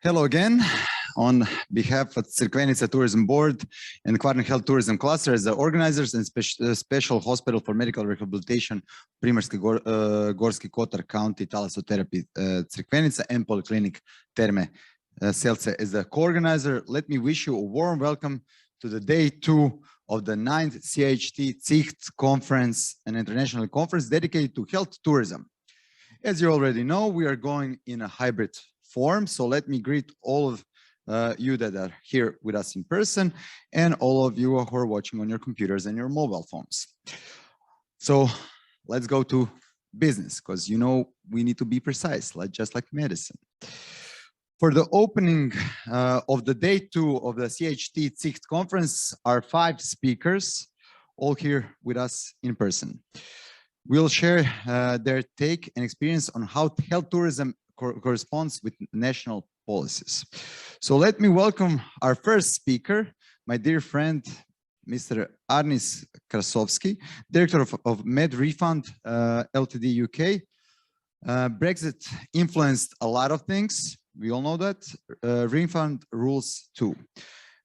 Hello again. On behalf of Crikvenica Tourism Board and Kvarner Health Tourism Cluster as the organizers and Special Hospital for Medical Rehabilitation Primorski Gorski Kotar County Thalasotherapy Crikvenica and Polyclinic Terme Selce as the co-organizer, let me wish you a warm welcome to the day 2 of the 9th CHT Ciht conference, an international conference dedicated to health tourism. As you already know, we are going in a hybrid form, so let me greet all of you that are here with us in person and all of you who are watching on your computers and your mobile phones. So let's go to business, because you know we need to be precise, just like medicine. For the opening of the day 2 of the CHT Ciht conference are 5 speakers, all here with us in person. We'll share their take and experience on how health tourism corresponds with national policies. So let me welcome our first speaker, my dear friend, Mr. Arnis Krasovskis, Director of Medrefund Ltd UK. Brexit influenced a lot of things. We all know that. Refund rules too.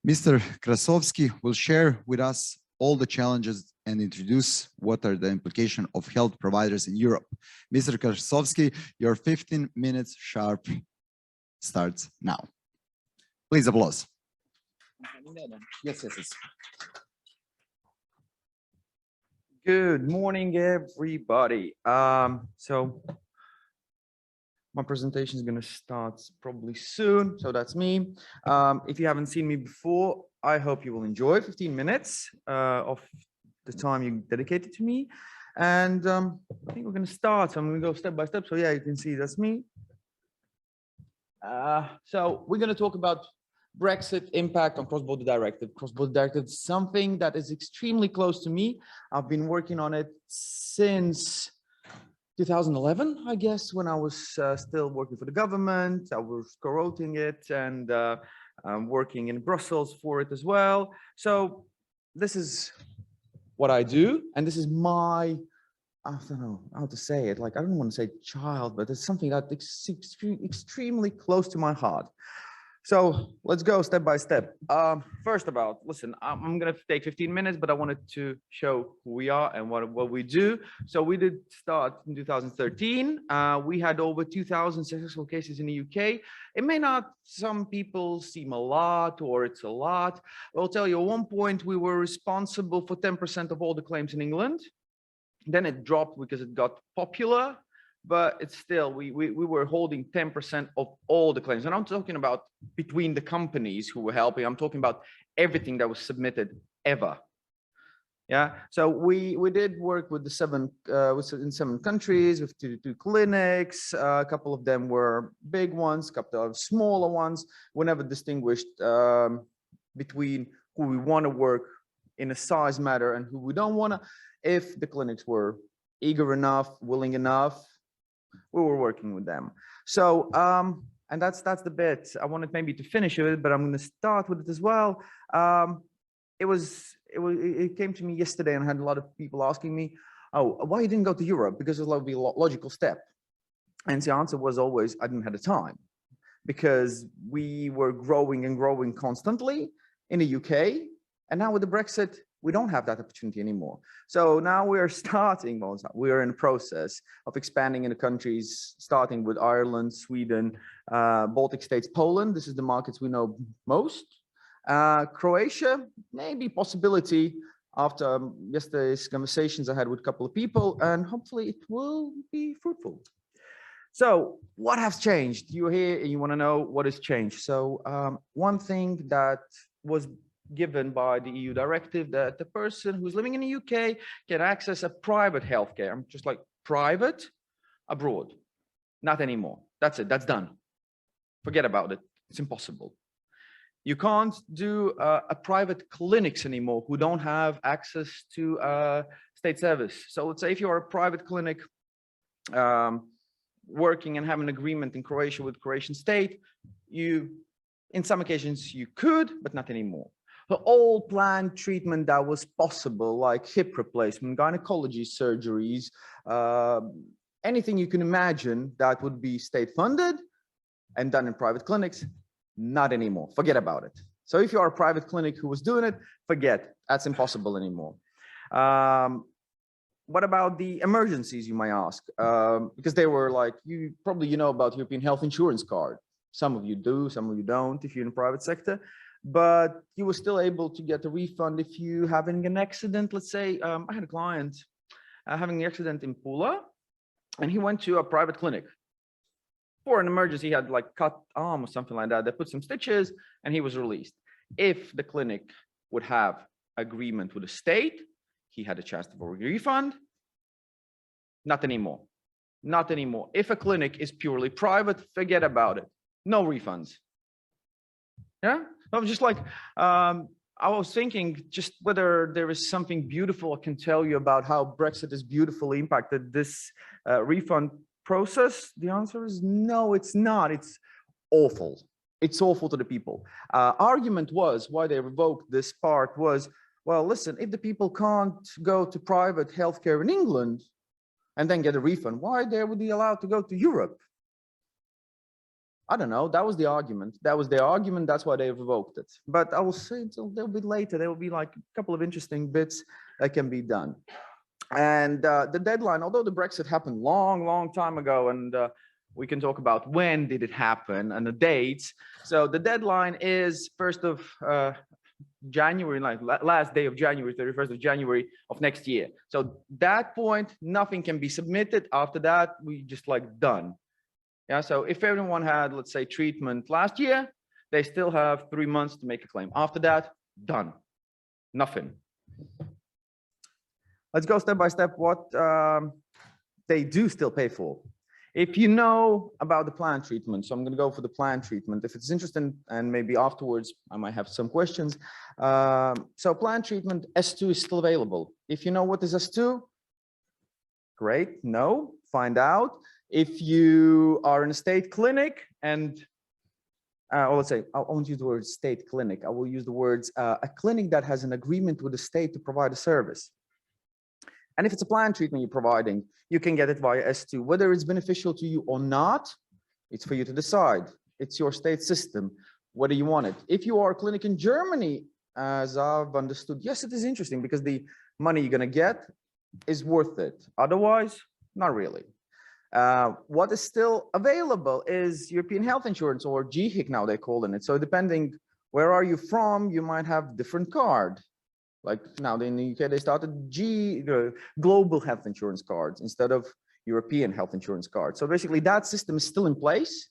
Mr. Krasovskis will share with us all the challenges and introduce what are the implications of health providers in Europe. Mr. Krasovskis, your 15 minutes sharp starts now. Please applause. Yes. Good morning, everybody. So my presentation is going to start probably soon. So that's me. If you haven't seen me before, I hope you will enjoy 15 minutes of the time you dedicated to me. And I think we're going to start. So I'm going to go step by step. So yeah, you can see that's me. So we're going to talk about Brexit impact on cross-border directive. Cross-border directive is something that is extremely close to me. I've been working on it since 2011, I guess, when I was still working for the government. I was co-writing it and working in Brussels for it as well. So this is what I do, and this is my, I don't know how to say it, like I don't want to say child, but it's something that is extremely close to my heart. So let's go step by step. First about, listen, I'm going to take 15 minutes, but I wanted to show who we are and what we do. So we did start in 2013. We had over 2,000 successful cases in the UK. It may not, some people seem a lot or it's a lot. I'll tell you, at one point we were responsible for 10% of all the claims in England. Then it dropped because it got popular. But it's still, we were holding 10% of all the claims. And I'm talking about between the companies who were helping. I'm talking about everything that was submitted ever. Yeah, so we did work with the in 7 countries with 2 clinics. A couple of them were big ones, a couple of smaller ones. We never distinguished between who we want to work in a size matter and who we don't want to. If the clinics were eager enough, willing enough, we were working with them. So and that's the bit I wanted maybe to finish it, but I'm going to start with it as well. It came to me yesterday, and I had a lot of people asking me, oh, why you didn't go to Europe? Because it would be a logical step. And the answer was always, I didn't have the time, because we were growing and growing constantly in the UK, and now with the Brexit, we don't have that opportunity anymore. So now we are starting, we are in the process of expanding in the countries, starting with Ireland, Sweden, Baltic states, Poland. This is the markets we know most. Croatia, maybe possibility after yesterday's conversations I had with a couple of people, and hopefully it will be fruitful. So what has changed? You're here and you want to know what has changed. So one thing that was given by the EU directive, that the person who's living in the UK can access a private healthcare. I'm just like, private abroad, not anymore. That's it, that's done. Forget about it, it's impossible. You can't do a private clinics anymore who don't have access to state service. So let's say if you're a private clinic working and have an agreement in Croatia with Croatian state, in some occasions you could, but not anymore. The all planned treatment that was possible, like hip replacement, gynecology surgeries, anything you can imagine that would be state funded and done in private clinics, Not anymore. Forget about it. So if you are a private clinic who was doing it, forget. That's impossible anymore. What about the emergencies, you might ask? Because they were like, you know about European health insurance card. Some of you do, some of you don't if you're in the private sector. But you were still able to get a refund if you having an accident. Let's say I had a client having an accident in Pula, and he went to a private clinic for an emergency. He had like cut arm or something like that. They put some stitches and he was released. If the clinic would have agreement with the state, he had a chance for a refund. Not anymore. Not anymore. If a clinic is purely private, forget about it. No refunds. Yeah. I'm just like, I was thinking just whether there is something beautiful I can tell you about how Brexit has beautifully impacted this refund process. The answer is no, it's not. It's awful. It's awful to the people. Argument was why they revoked this part was, well, listen, if the people can't go to private healthcare in England and then get a refund, why they would be allowed to go to Europe? I don't know. That was the argument. That was their argument. That's why they revoked it. But I will say until a little bit later, there will be like a couple of interesting bits that can be done. And the deadline, although the Brexit happened long time ago, and we can talk about when did it happen and the dates. So the deadline is 1st of January, like last day of January, 31st of January of next year. So that point, nothing can be submitted. After that, we just like done. Yeah, so if everyone had, let's say, treatment last year, they still have 3 months to make a claim. After that, done. Nothing. Let's go step by step what they do still pay for. If you know about the planned treatment, so I'm going to go for the planned treatment. If it's interesting, and maybe afterwards I might have some questions. So planned treatment, S2 is still available. If you know what is S2, great. No, find out. If you are in a state clinic and, or let's say, I won't use the word state clinic. I will use the words a clinic that has an agreement with the state to provide a service. And if it's a planned treatment you're providing, you can get it via S2. Whether it's beneficial to you or not, it's for you to decide. It's your state system, whether you want it. If you are a clinic in Germany, as I've understood, yes, it is interesting because the money you're going to get is worth it. Otherwise, not really. What is still available is European health insurance, or EHIC now they're calling it. So depending where are you from, you might have different card. Like now in the UK, they started global health insurance cards instead of European health insurance cards. So basically that system is still in place.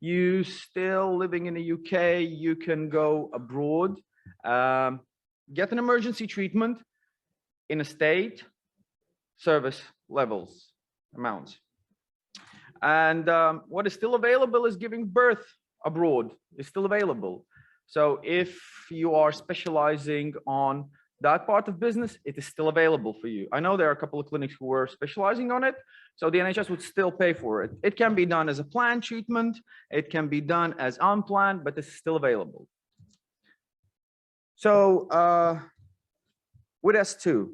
You still living in the UK, you can go abroad, get an emergency treatment in a state, service levels, amounts. And what is still available is giving birth abroad. It's still available. So if you are specializing on that part of business, it is still available for you. I know there are a couple of clinics who are specializing on it, so the NHS would still pay for it. It can be done as a planned treatment. It can be done as unplanned, but it's still available. So with S2,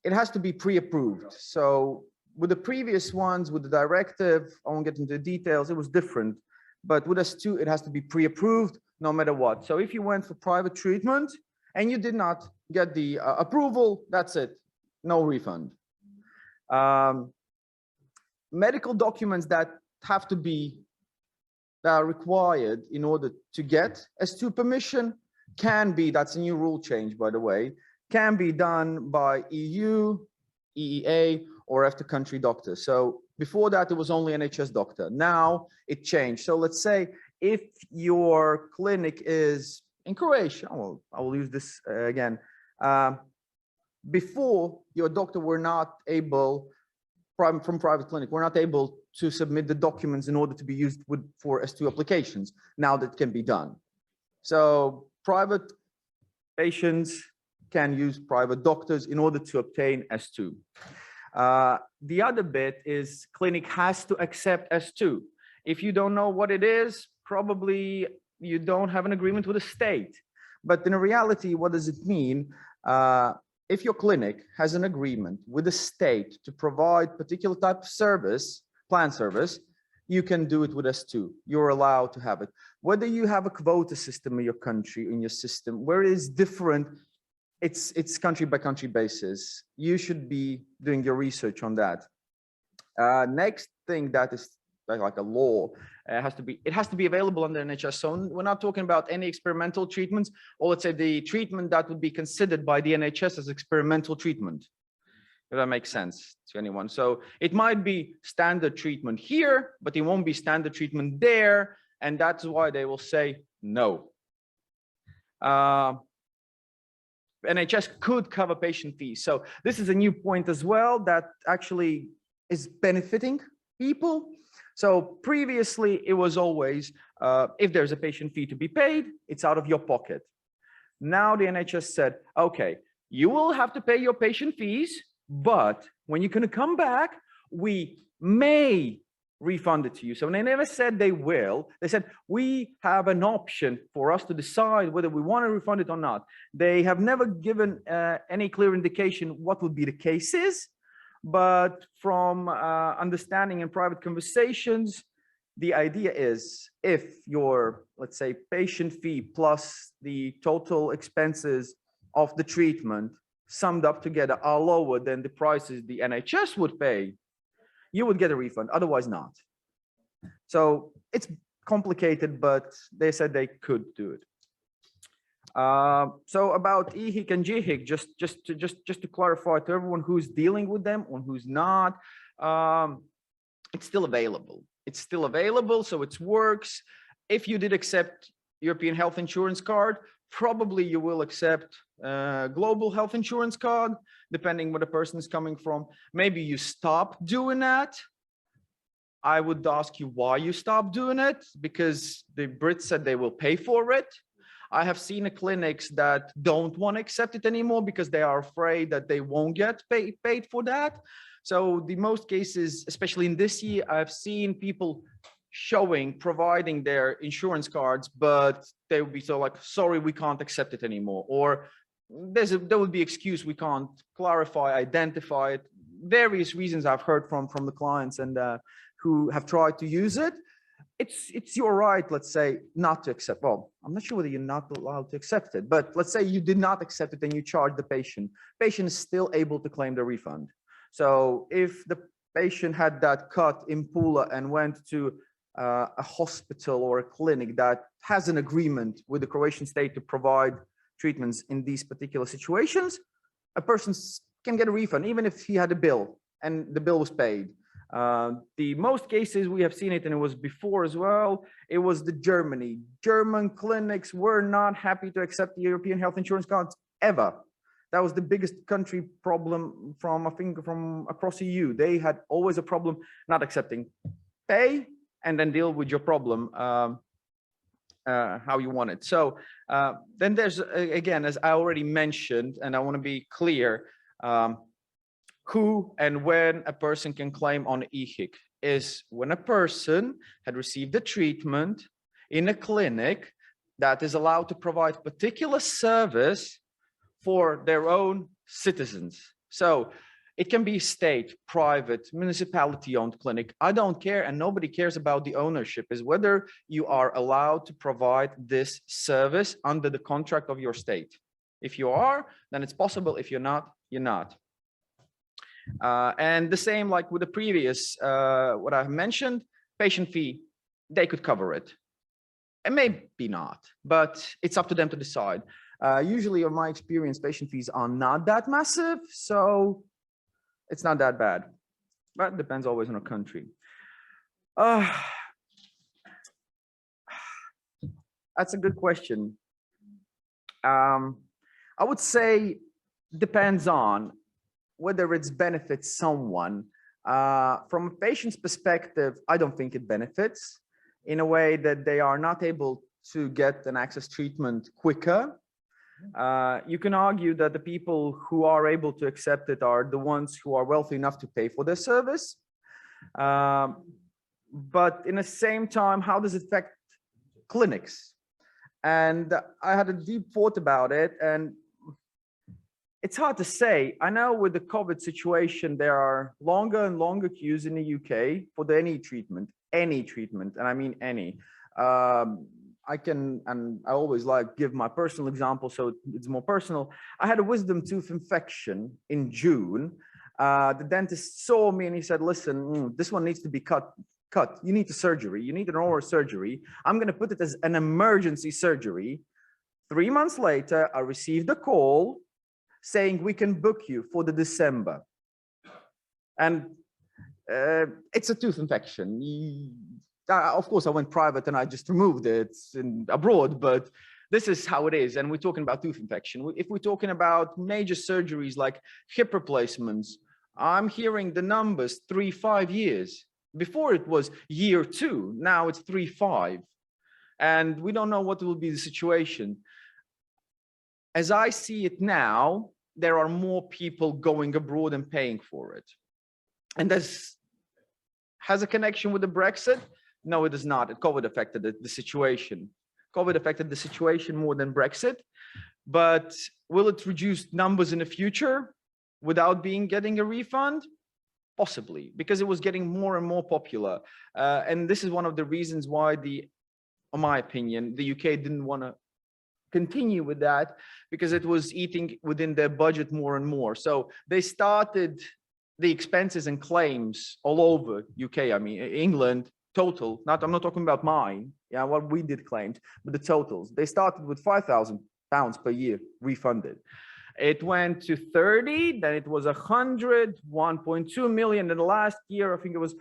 it has to be pre-approved. So with the previous ones, with the directive, I won't get into the details, it was different. But with S2, it has to be pre-approved no matter what. So if you went for private treatment and you did not get the approval, that's it, no refund. Medical documents that have to be, that are required in order to get S2 permission can be, that's a new rule change, by the way, can be done by EU, EEA, or after country doctor. So before that, it was only NHS doctor. Now it changed. So let's say if your clinic is in Croatia, I will use this again. Before, your doctor were not able, from private clinic, were not able to submit the documents in order to be used for S2 applications. Now that can be done. So private patients can use private doctors in order to obtain S2. The other bit is clinic has to accept S2. If you don't know what it is, probably you don't have an agreement with the state. But in reality, what does it mean? If your clinic has an agreement with the state to provide particular type of service, planned service, you can do it with us too. You're allowed to have it. Whether you have a quota system in your country, in your system, where it is different, it's country by country basis. You should be doing your research on that. Next thing that is like a law, it has to be available under NHS. So we're not talking about any experimental treatments, or let's say the treatment that would be considered by the NHS as experimental treatment, if that makes sense to anyone. So it might be standard treatment here, but it won't be standard treatment there. And that's why they will say no. NHS could cover patient fees. So this is a new point as well that actually is benefiting people. So previously it was always, if there's a patient fee to be paid, it's out of your pocket. Now the NHS said, okay, you will have to pay your patient fees, but when you're going to come back, we may refund it to you. So they never said they will. They said, we have an option for us to decide whether we want to refund it or not. They have never given any clear indication what would be the cases, but from understanding in private conversations, the idea is if your, let's say, patient fee plus the total expenses of the treatment summed up together are lower than the prices the NHS would pay, you would get a refund, otherwise not. So it's complicated, but they said they could do it. So about EHIC and JHIC, just to clarify to everyone who's dealing with them or who's not, it's still available. It's still available, so it works. If you did accept European health insurance card, probably you will accept global health insurance card, depending where the person is coming from. Maybe you stop doing that. I would ask you why you stopped doing it, because the Brits said they will pay for it. I have seen clinics that don't want to accept it anymore because they are afraid that they won't get paid for that. So the most cases, especially in this year, I've seen people providing their insurance cards, but they would be so like, sorry, we can't accept it anymore. Or there would be excuse, we can't clarify, identify it. Various reasons I've heard from the clients and who have tried to use it. It's your right, let's say, not to accept. Well, I'm not sure whether you're not allowed to accept it, but let's say you did not accept it and you charge the patient. Patient is still able to claim the refund. So if the patient had that cut in Pula and went to a hospital or a clinic that has an agreement with the Croatian state to provide treatments in these particular situations, a person can get a refund, even if he had a bill and the bill was paid. The most cases we have seen it, and it was before as well, it was the German clinics were not happy to accept the European health insurance cards ever. That was the biggest country problem from, I think, from across EU. They had always a problem not accepting. Pay and then deal with your problem how you want it. So then there's, again, as I already mentioned, and I want to be clear, who and when a person can claim on EHIC is when a person had received a treatment in a clinic that is allowed to provide particular service for their own citizens. So it can be state, private, municipality-owned clinic. I don't care, and nobody cares about the ownership, is whether you are allowed to provide this service under the contract of your state. If you are, then it's possible. If you're not, you're not. And the same like with the previous, what I've mentioned, patient fee, they could cover it. And maybe not, but it's up to them to decide. Usually, in my experience, patient fees are not that massive, so it's not that bad, but it depends always on a country. That's a good question. I would say depends on whether it benefits someone. From a patient's perspective, I don't think it benefits in a way that they are not able to get an access treatment quicker. You can argue that the people who are able to accept it are the ones who are wealthy enough to pay for their service. But in the same time, how does it affect clinics? And I had a deep thought about it, and it's hard to say. I know with the COVID situation, there are longer and longer queues in the UK for any treatment. any treatment, and I mean any. I can, and I always like give my personal example, so it's more personal. I had a wisdom tooth infection in June. The dentist saw me and he said, listen, this one needs to be cut. You need a surgery. You need an oral surgery. I'm going to put it as an emergency surgery. 3 months later, I received a call saying we can book you for the December. And it's a tooth infection. Of course, I went private and I just removed it abroad, but this is how it is. And we're talking about tooth infection. If we're talking about major surgeries like hip replacements, I'm hearing the numbers 3-5 years. Before it was year 2, now it's 3-5. And we don't know what will be the situation. As I see it now, there are more people going abroad and paying for it. And this has a connection with the Brexit? No, it does not. COVID affected the situation. COVID affected the situation more than Brexit. But will it reduce numbers in the future without getting a refund? Possibly, because it was getting more and more popular. And this is one of the reasons why in my opinion, the UK didn't want to continue with that, because it was eating within their budget more and more. So they started the expenses and claims all over UK, I mean, England, total, I'm not talking about mine, yeah, what we did claimed, but the totals. They started with £5,000 per year refunded. It went to 30, then it was 100, 1.2 million. And the last year, I think it was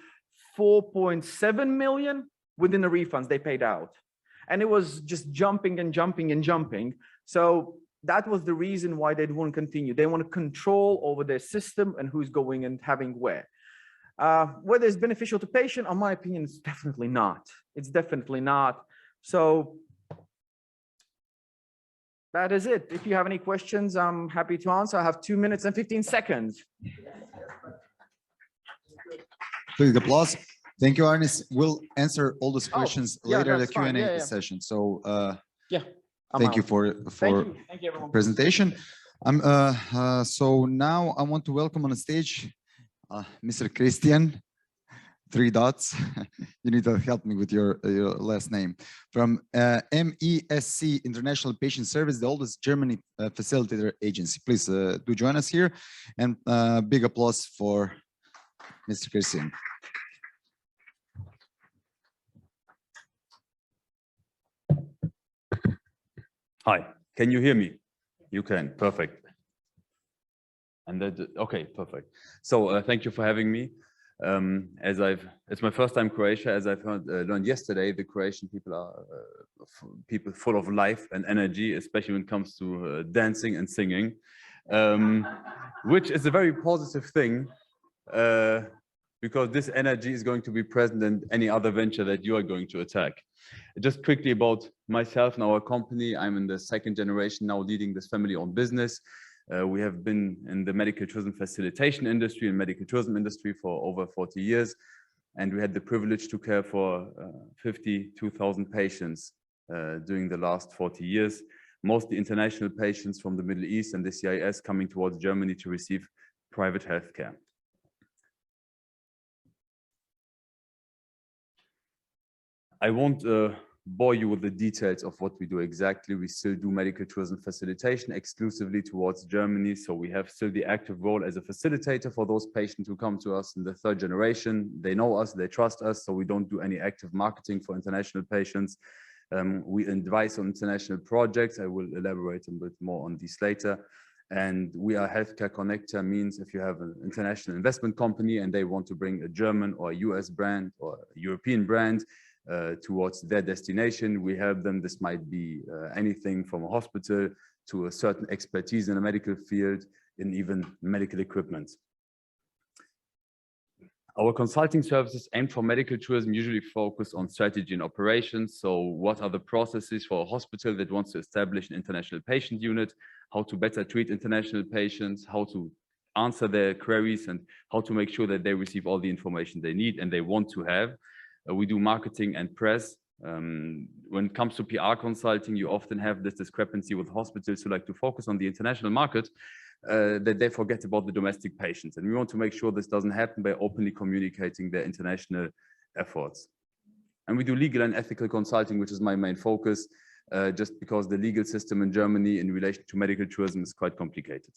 4.7 million within the refunds they paid out. And it was just jumping and jumping and jumping. So that was the reason why they didn't want to continue. They want to control over their system and who's going and having where. Whether it's beneficial to patient, in my opinion, it's definitely not. It's definitely not. So that is it. If you have any questions, I'm happy to answer. I have 2 minutes and 15 seconds. Please applause. Thank you, Arnis. We'll answer all those questions later in the Q&A session. So thank you for thank you, everyone. Presentation. So now I want to welcome on the stage Mr. Christian, 3 dots. You need to help me with your last name. From MESC, International Patient Service, the oldest Germany facilitator agency. Please do join us here, and big applause for Mr. Christian. Hi, can you hear me? You can, perfect. And that, okay, perfect. So thank you for having me. It's my first time in Croatia. As I've learned yesterday, the Croatian people are people full of life and energy, especially when it comes to dancing and singing, which is a very positive thing, because this energy is going to be present in any other venture that you are going to attack. Just quickly about myself and our company. I'm in the 2nd generation now leading this family-owned business. We have been in the medical tourism facilitation industry and medical tourism industry for over 40 years. And we had the privilege to care for 52,000 patients during the last 40 years, mostly international patients from the Middle East and the CIS coming towards Germany to receive private healthcare. I won't bore you with the details of what we do exactly. We still do medical tourism facilitation exclusively towards Germany. So we have still the active role as a facilitator for those patients who come to us in the 3rd generation. They know us, they trust us, so we don't do any active marketing for international patients. We advise on international projects. I will elaborate a bit more on these later. And we are healthcare connector, means if you have an international investment company and they want to bring a German or a US brand or a European brand towards their destination, we help them. This might be anything from a hospital to a certain expertise in a medical field, in even medical equipment. Our consulting services aimed for medical tourism usually focus on strategy and operations. So what are the processes for a hospital that wants to establish an international patient unit, how to better treat international patients, how to answer their queries, and how to make sure that they receive all the information they need and they want to have. We do marketing and press. When it comes to PR consulting, you often have this discrepancy with hospitals who like to focus on the international market, that they forget about the domestic patients. And we want to make sure this doesn't happen by openly communicating their international efforts. And we do legal and ethical consulting, which is my main focus, just because the legal system in Germany in relation to medical tourism is quite complicated.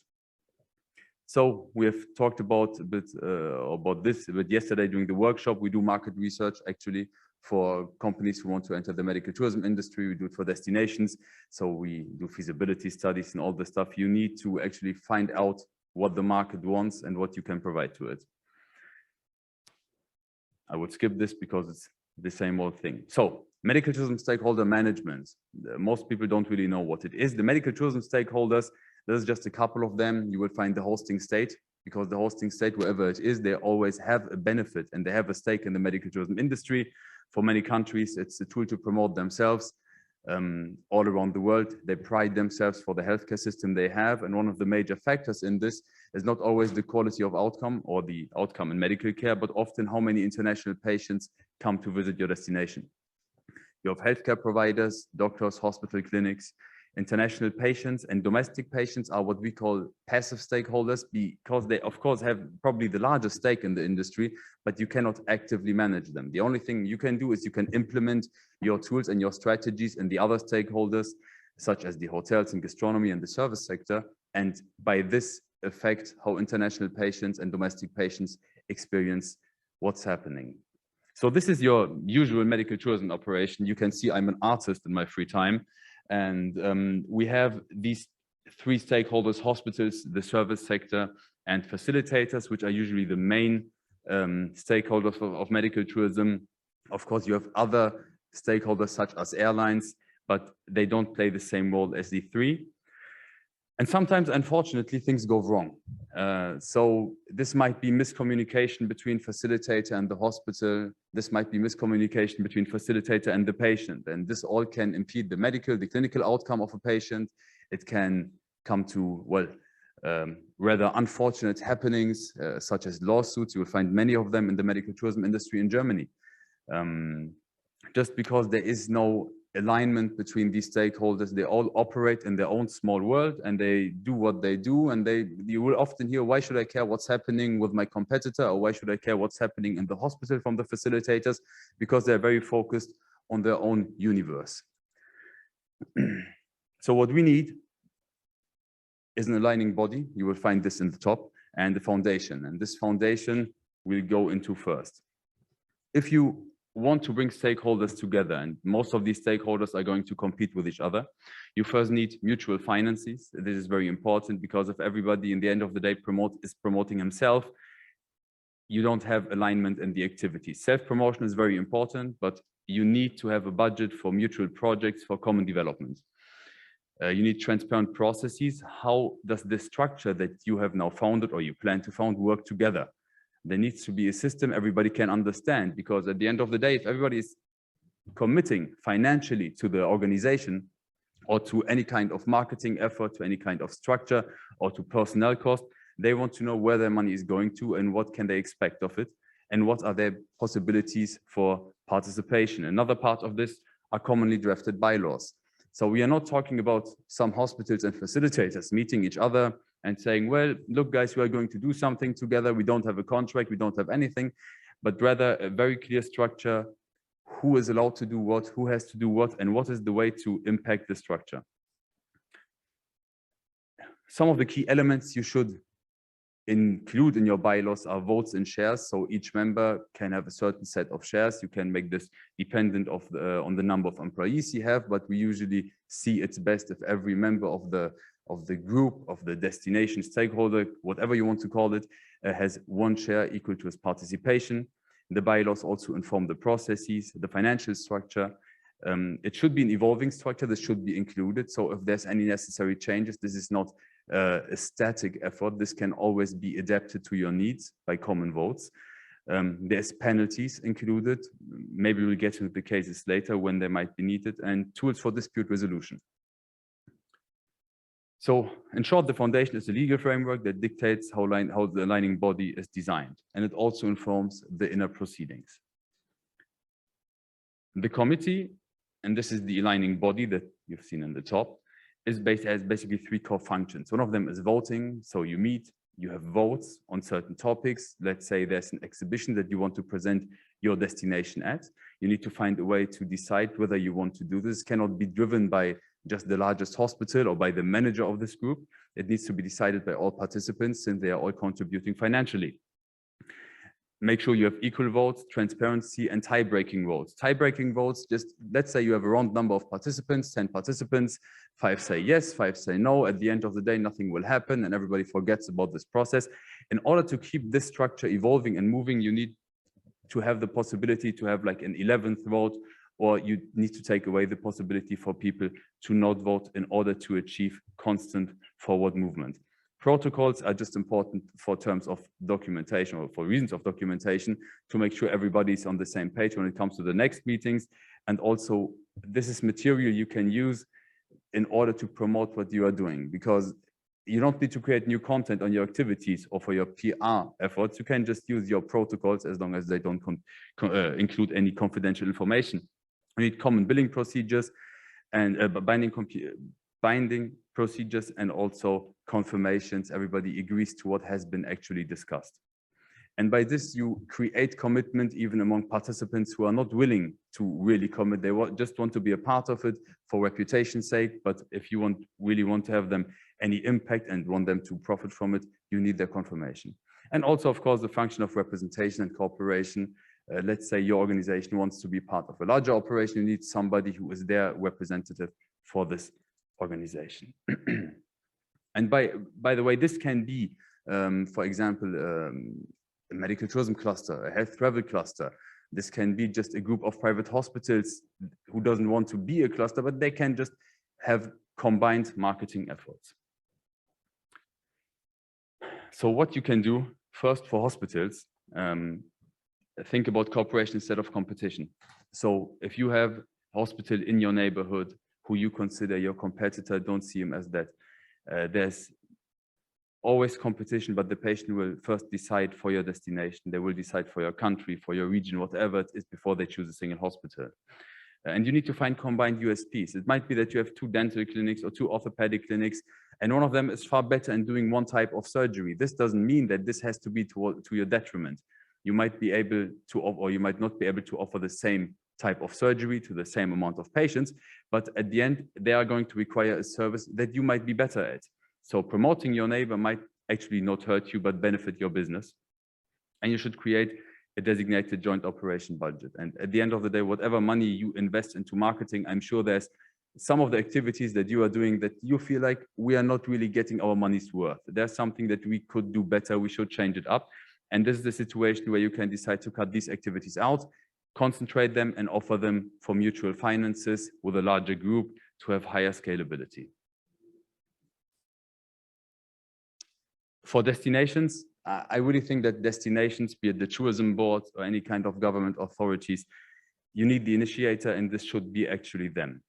So we have talked about a bit about this, but yesterday during the workshop, we do market research actually for companies who want to enter the medical tourism industry. We do it for destinations. So we do feasibility studies and all the stuff you need to actually find out what the market wants and what you can provide to it. I would skip this because it's the same old thing. So medical tourism stakeholder management. Most people don't really know what it is. The medical tourism stakeholders, there's just a couple of them. You will find the hosting state, because the hosting state, wherever it is, they always have a benefit and they have a stake in the medical tourism industry. For many countries, it's a tool to promote themselves all around the world. They pride themselves for the healthcare system they have. And one of the major factors in this is not always the quality of outcome or the outcome in medical care, but often how many international patients come to visit your destination. You have healthcare providers, doctors, hospital clinics. International patients and domestic patients are what we call passive stakeholders, because they, of course, have probably the largest stake in the industry, but you cannot actively manage them. The only thing you can do is you can implement your tools and your strategies in the other stakeholders, such as the hotels and gastronomy and the service sector, and by this affect how international patients and domestic patients experience what's happening. So this is your usual medical tourism operation. You can see I'm an artist in my free time. And we have these three stakeholders: hospitals, the service sector, and facilitators, which are usually the main stakeholders of medical tourism. Of course, you have other stakeholders such as airlines, but they don't play the same role as the three. And sometimes, unfortunately, things go wrong. So this might be miscommunication between facilitator and the hospital. This might be miscommunication between facilitator and the patient. And this all can impede the clinical outcome of a patient. It can come to, well, rather unfortunate happenings, such as lawsuits. You will find many of them in the medical tourism industry in Germany. Just because there is no alignment between these stakeholders. They all operate in their own small world and they do what they do. And you will often hear, why should I care what's happening with my competitor? Or why should I care what's happening in the hospital from the facilitators? Because they're very focused on their own universe. So what we need is an aligning body. You will find this in the top, and the foundation. And this foundation we'll go into first. If you want to bring stakeholders together, and most of these stakeholders are going to compete with each other, you first need mutual finances. This is very important, because if everybody in the end of the day is promoting himself, you don't have alignment in the activities. Self-promotion is very important, but you need to have a budget for mutual projects for common development. You need transparent processes. How does this structure that you have now founded or you plan to found work together? There needs to be a system everybody can understand, because at the end of the day, if everybody is committing financially to the organization or to any kind of marketing effort, to any kind of structure or to personnel cost, they want to know where their money is going to and what can they expect of it and what are their possibilities for participation. Another part of this are commonly drafted bylaws. So we are not talking about some hospitals and facilitators meeting each other and saying, well, look, guys, we are going to do something together. We don't have a contract. We don't have anything, but rather a very clear structure. Who is allowed to do what, who has to do what, and what is the way to impact the structure. Some of the key elements you should include in your bylaws are votes and shares. So each member can have a certain set of shares. You can make this dependent on the number of employees you have, but we usually see it's best if every member of the group, of the destination stakeholder, whatever you want to call it, has one share equal to his participation. The bylaws also inform the processes, the financial structure. It should be an evolving structure. This should be included. So if there's any necessary changes, this is not a static effort. This can always be adapted to your needs by common votes. There's penalties included. Maybe we'll get into the cases later when they might be needed, and tools for dispute resolution. So in short, the foundation is a legal framework that dictates how the aligning body is designed, and it also informs the inner proceedings. The committee, and this is the aligning body that you've seen in the top, has basically three core functions. One of them is voting. So you meet, you have votes on certain topics. Let's say there's an exhibition that you want to present your destination at. You need to find a way to decide whether you want to do this. It cannot be driven by just the largest hospital or by the manager of this group. It needs to be decided by all participants, since they are all contributing financially. Make sure you have equal votes, transparency, and tie-breaking votes. Tie-breaking votes, just let's say you have a round number of participants, 10 participants, 5 say yes, 5 say no. At the end of the day, nothing will happen and everybody forgets about this process. In order to keep this structure evolving and moving, you need to have the possibility to have like an 11th vote, or you need to take away the possibility for people to not vote in order to achieve constant forward movement. Protocols are just important for terms of documentation, or for reasons of documentation, to make sure everybody's on the same page when it comes to the next meetings. And also, this is material you can use in order to promote what you are doing, because you don't need to create new content on your activities or for your PR efforts. You can just use your protocols as long as they don't include any confidential information. You need common billing procedures and binding procedures, and also confirmations. Everybody agrees to what has been actually discussed. And by this, you create commitment even among participants who are not willing to really commit. They just want to be a part of it for reputation's sake. But if you really want to have them any impact and want them to profit from it, you need their confirmation. And also, of course, the function of representation and cooperation. Let's say your organization wants to be part of a larger operation. You need somebody who is their representative for this organization. And by the way, this can be, for example, a medical tourism cluster, a health travel cluster. This can be just a group of private hospitals who doesn't want to be a cluster, but they can just have combined marketing efforts. So what you can do first for hospitals, think about cooperation instead of competition. So if you have a hospital in your neighborhood who you consider your competitor, don't see him as that. There's always competition, but the patient will first decide for your destination. They will decide for your country, for your region, whatever it is, before they choose a single hospital. And you need to find combined USPs. It might be that you have 2 dental clinics or 2 orthopedic clinics, and one of them is far better in doing one type of surgery. This doesn't mean that this has to be to your detriment. You might be able to, or you might not be able to offer the same type of surgery to the same amount of patients, but at the end, they are going to require a service that you might be better at. So promoting your neighbor might actually not hurt you, but benefit your business. And you should create a designated joint operation budget. And at the end of the day, whatever money you invest into marketing, I'm sure there's some of the activities that you are doing that you feel like we are not really getting our money's worth. There's something that we could do better. We should change it up. And this is the situation where you can decide to cut these activities out, concentrate them, and offer them for mutual finances with a larger group to have higher scalability. For destinations, I really think that destinations, be it the tourism board or any kind of government authorities, you need the initiator, and this should be actually them.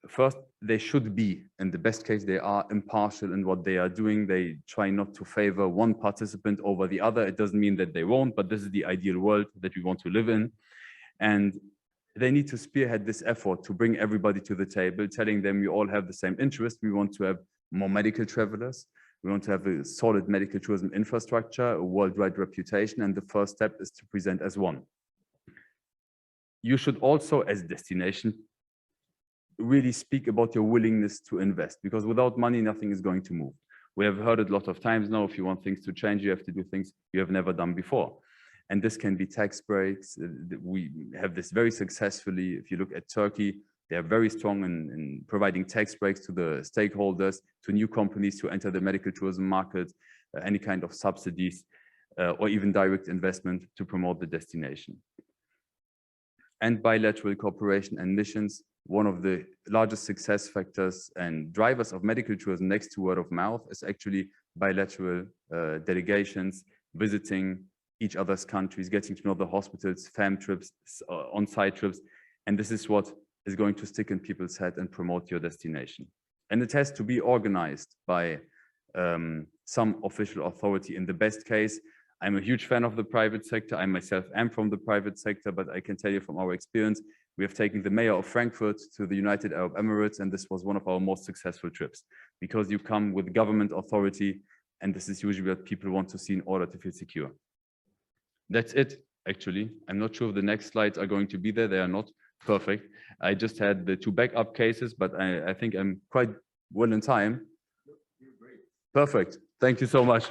First, they should be, in the best case, they are impartial in what they are doing. They try not to favor one participant over the other. It doesn't mean that they won't, but this is the ideal world that we want to live in. And they need to spearhead this effort to bring everybody to the table, telling them we all have the same interest. We want to have more medical travelers. We want to have a solid medical tourism infrastructure, a worldwide reputation, and the first step is to present as one. You should also, as a destination, really speak about your willingness to invest, because without money, nothing is going to move. We have heard it a lot of times now, if you want things to change, you have to do things you have never done before. And this can be tax breaks. We have this very successfully. If you look at Turkey, they are very strong in providing tax breaks to the stakeholders, to new companies to enter the medical tourism market, any kind of subsidies, or even direct investment to promote the destination. And bilateral cooperation and missions. One of the largest success factors and drivers of medical tourism next to word of mouth is actually bilateral delegations, visiting each other's countries, getting to know the hospitals, fam trips, on-site trips. And this is what is going to stick in people's head and promote your destination. And it has to be organized by some official authority. In the best case, I'm a huge fan of the private sector. I myself am from the private sector, but I can tell you from our experience, we have taken the mayor of Frankfurt to the United Arab Emirates, and this was one of our most successful trips, because you come with government authority, and this is usually what people want to see in order to feel secure. That's it. actually. I'm not sure if the next slides are going to be there. They are not perfect. I just had the 2 backup cases, but I think I'm quite well in time. Perfect. Thank you so much.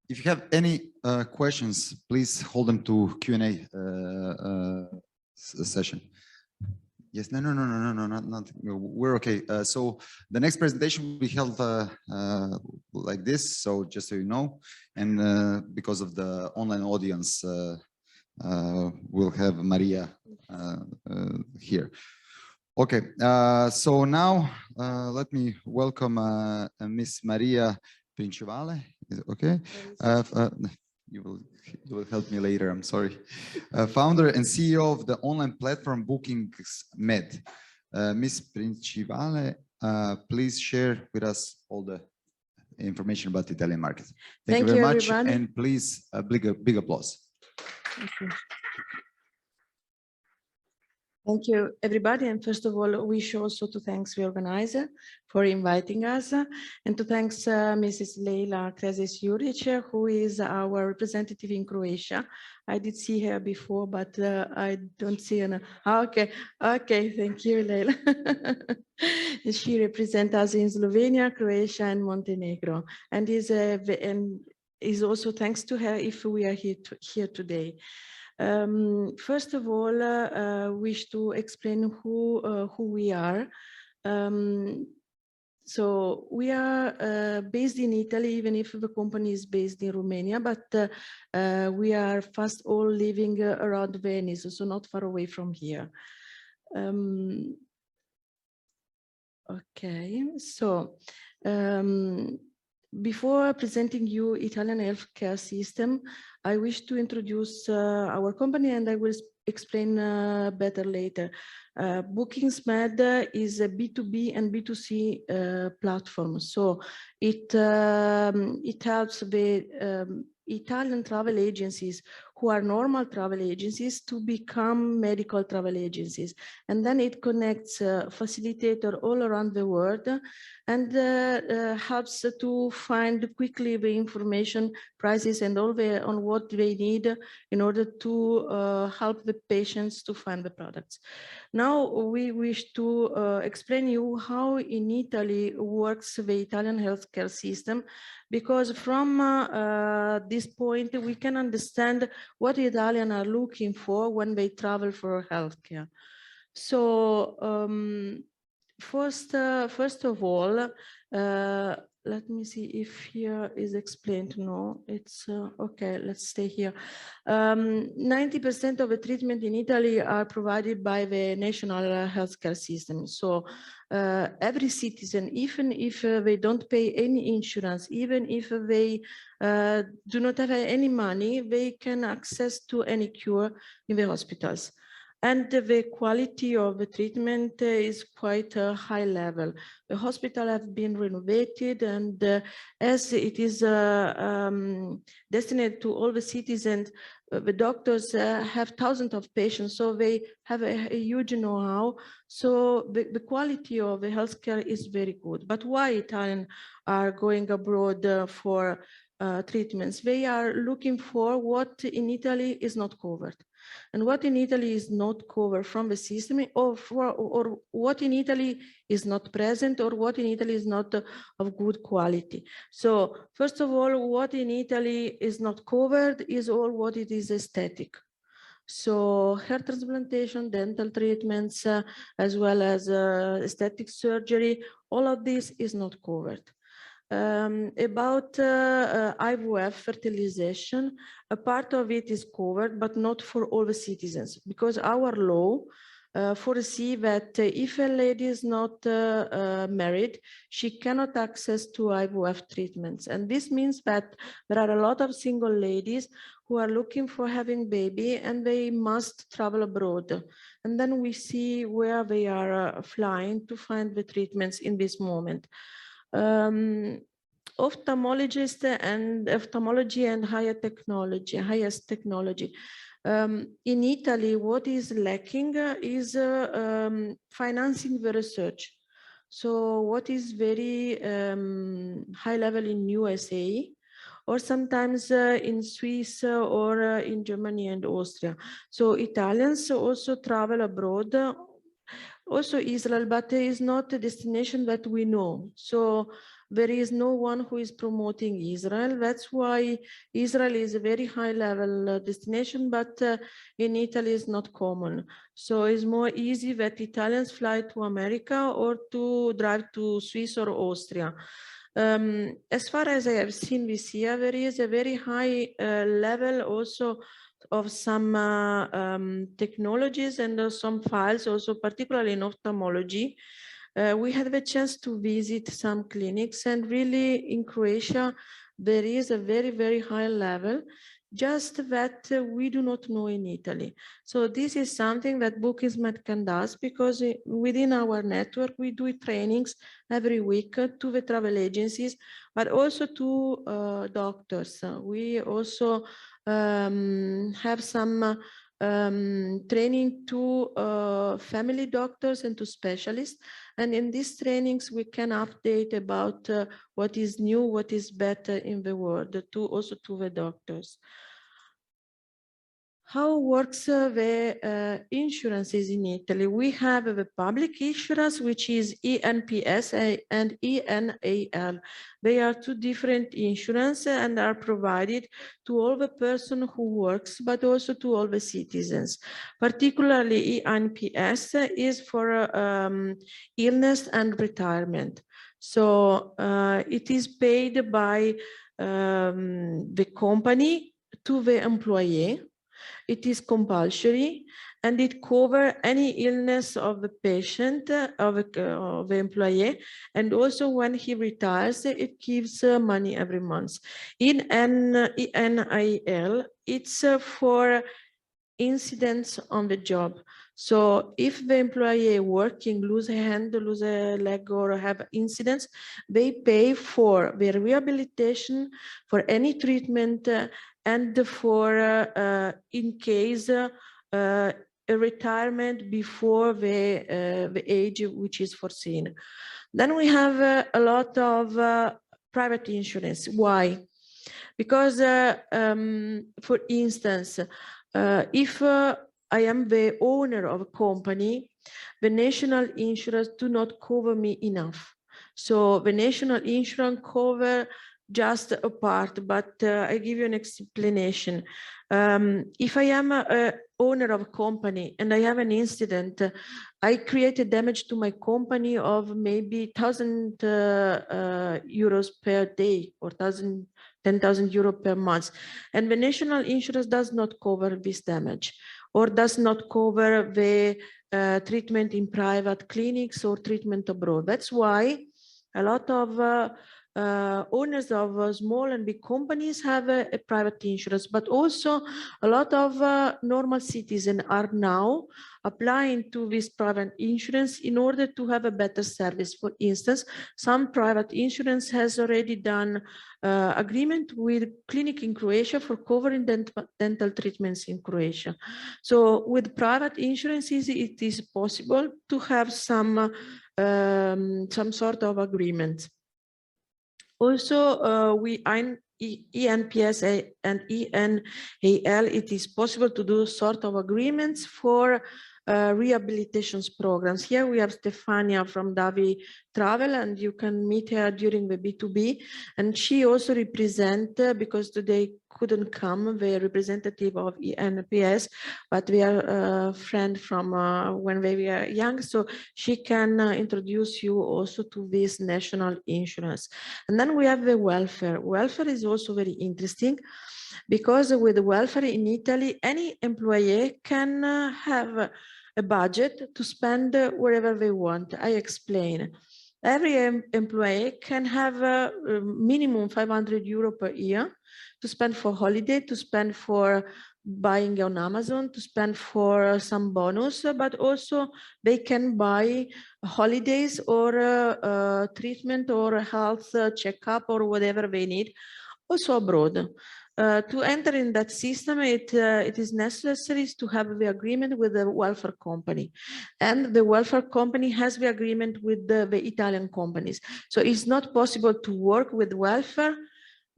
If you have any questions, please hold them to Q&A session. Yes, no, not, we're okay. So the next presentation will be held like this, so just so you know, and because of the online audience, we'll have Maria here. Okay, so now let me welcome Miss Maria Princivalle. Is it okay? You will help me later, I'm sorry. Founder and CEO of the online platform BookingsMed. Miss Princivalle, please share with us all the information about the Italian market. Thank you very much, everybody. And please a big applause. Thank you. Thank you, everybody. And first of all, wish also to thanks the organizer for inviting us, and to thanks Mrs. Leila Krasovskis, who is our representative in Croatia. I did see her before, but I don't see her. Okay, thank you, Leila. She represents us in Slovenia, Croatia, and Montenegro, and is also thanks to her if we are here today. First of all, wish to explain who we are. So we are based in Italy, even if the company is based in Romania, but we are fast all living around Venice, so not far away from here. Okay, so before presenting you Italian healthcare system, I wish to introduce our company, and I will explain better later. BookingsMed is a B2B and B2C platform. So it helps the Italian travel agencies who are normal travel agencies to become medical travel agencies. And then it connects facilitator all around the world and helps to find quickly the information, prices, and all on what they need in order to help the patients to find the products. Now we wish to explain you how in Italy works the Italian healthcare system, because from this point we can understand what Italians are looking for when they travel for healthcare. So first of all, let me see if here is explained. No, it's okay, let's stay here. 90% of the treatment in Italy are provided by the national healthcare system. So every citizen, even if they don't pay any insurance, even if they do not have any money, they can access to any cure in the hospitals. And the quality of the treatment is quite a high level. The hospital have been renovated, and as it is destined to all the citizens, the doctors have thousands of patients, so they have a huge know-how. So the quality of the healthcare is very good. But why Italians are going abroad for treatments? They are looking for what in Italy is not covered. And what in Italy is not covered from the system, or what in Italy is not present, or what in Italy is not of good quality. So first of all, what in Italy is not covered is all what it is aesthetic. So hair transplantation, dental treatments, as well as aesthetic surgery, all of this is not covered. About IVF fertilization, a part of it is covered, but not for all the citizens, because our law foresee that if a lady is not married, she cannot access to IVF treatments. And this means that there are a lot of single ladies who are looking for having baby, and they must travel abroad. And then we see where they are flying to find the treatments in this moment. Ophthalmologist and ophthalmology and highest technology. In Italy, what is lacking is financing the research. So what is very high level in USA, or sometimes in Swiss or in Germany and Austria. So Italians also travel abroad, also Israel, but it is not a destination that we know. So there is no one who is promoting Israel. That's why Israel is a very high level destination, but in Italy is not common. So it's more easy that Italians fly to America or to drive to Swiss or Austria. As far as I have seen this year, there is a very high level also of some technologies and some files, also particularly in ophthalmology. We had the chance to visit some clinics, and really in Croatia, there is a very, very high level, just that we do not know in Italy. So this is something that BookingsMed can do, because within our network, we do trainings every week to the travel agencies, but also to doctors. We also have some training to family doctors and to specialists. And in these trainings, we can update about what is new, what is better in the world, also to the doctors. How works the insurances in Italy? We have the public insurance, which is ENPS and ENAL. They are two different insurances and are provided to all the person who works, but also to all the citizens. Particularly ENPS is for illness and retirement. So it is paid by the company to the employee. It is compulsory, and it covers any illness of the patient, of the employee, and also when he retires, it gives money every month. In ENIL, it's for incidents on the job. So if the employee working lose a hand, lose a leg, or have incidents, they pay for the rehabilitation, for any treatment, and for in case a retirement before the age which is foreseen. Then we have a lot of private insurance. Why? Because for instance, if I am the owner of a company, the national insurance do not cover me enough. So the national insurance cover just a part, but I give you an explanation. If I am a owner of a company and I have an incident, I create a damage to my company of maybe 1,000 euros per day or 10,000 euros per month. And the national insurance does not cover this damage, or does not cover the treatment in private clinics or treatment abroad. That's why a lot of owners of small and big companies have a private insurance, but also a lot of normal citizens are now applying to this private insurance in order to have a better service. For instance, some private insurance has already done agreement with clinic in Croatia for covering dental treatments in Croatia. So with private insurances, it is possible to have some sort of agreement. Also, ENPS and ENAL, it is possible to do sort of agreements for rehabilitations programs. Here we have Stefania from Davi Travel, and you can meet her during the B2B. And she also represents, because today couldn't come, the representative of ENPS, but we are a friend from when we were young, so she can introduce you also to this national insurance. And then we have the welfare. Welfare is also very interesting, because with welfare in Italy, any employee can have a budget to spend wherever they want. I explain. Every employee can have a minimum 500 euro per year to spend for holiday, to spend for buying on Amazon, to spend for some bonus, but also they can buy holidays or treatment or health checkup or whatever they need, also abroad. To enter in that system, it is necessary to have the agreement with the welfare company, and the welfare company has the agreement with the Italian companies. So it's not possible to work with welfare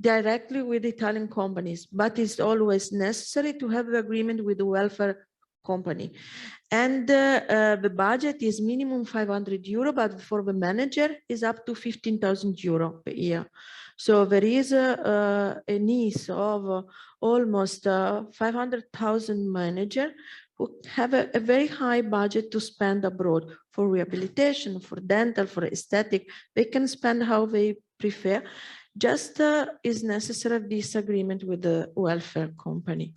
directly with Italian companies, but it's always necessary to have the agreement with the welfare company. And the budget is minimum 500 euro, but for the manager is up to 15,000 euro per year. So there is a need of almost 500,000 managers who have a very high budget to spend abroad for rehabilitation, for dental, for aesthetic. They can spend how they prefer. Just is necessary this agreement with the welfare company.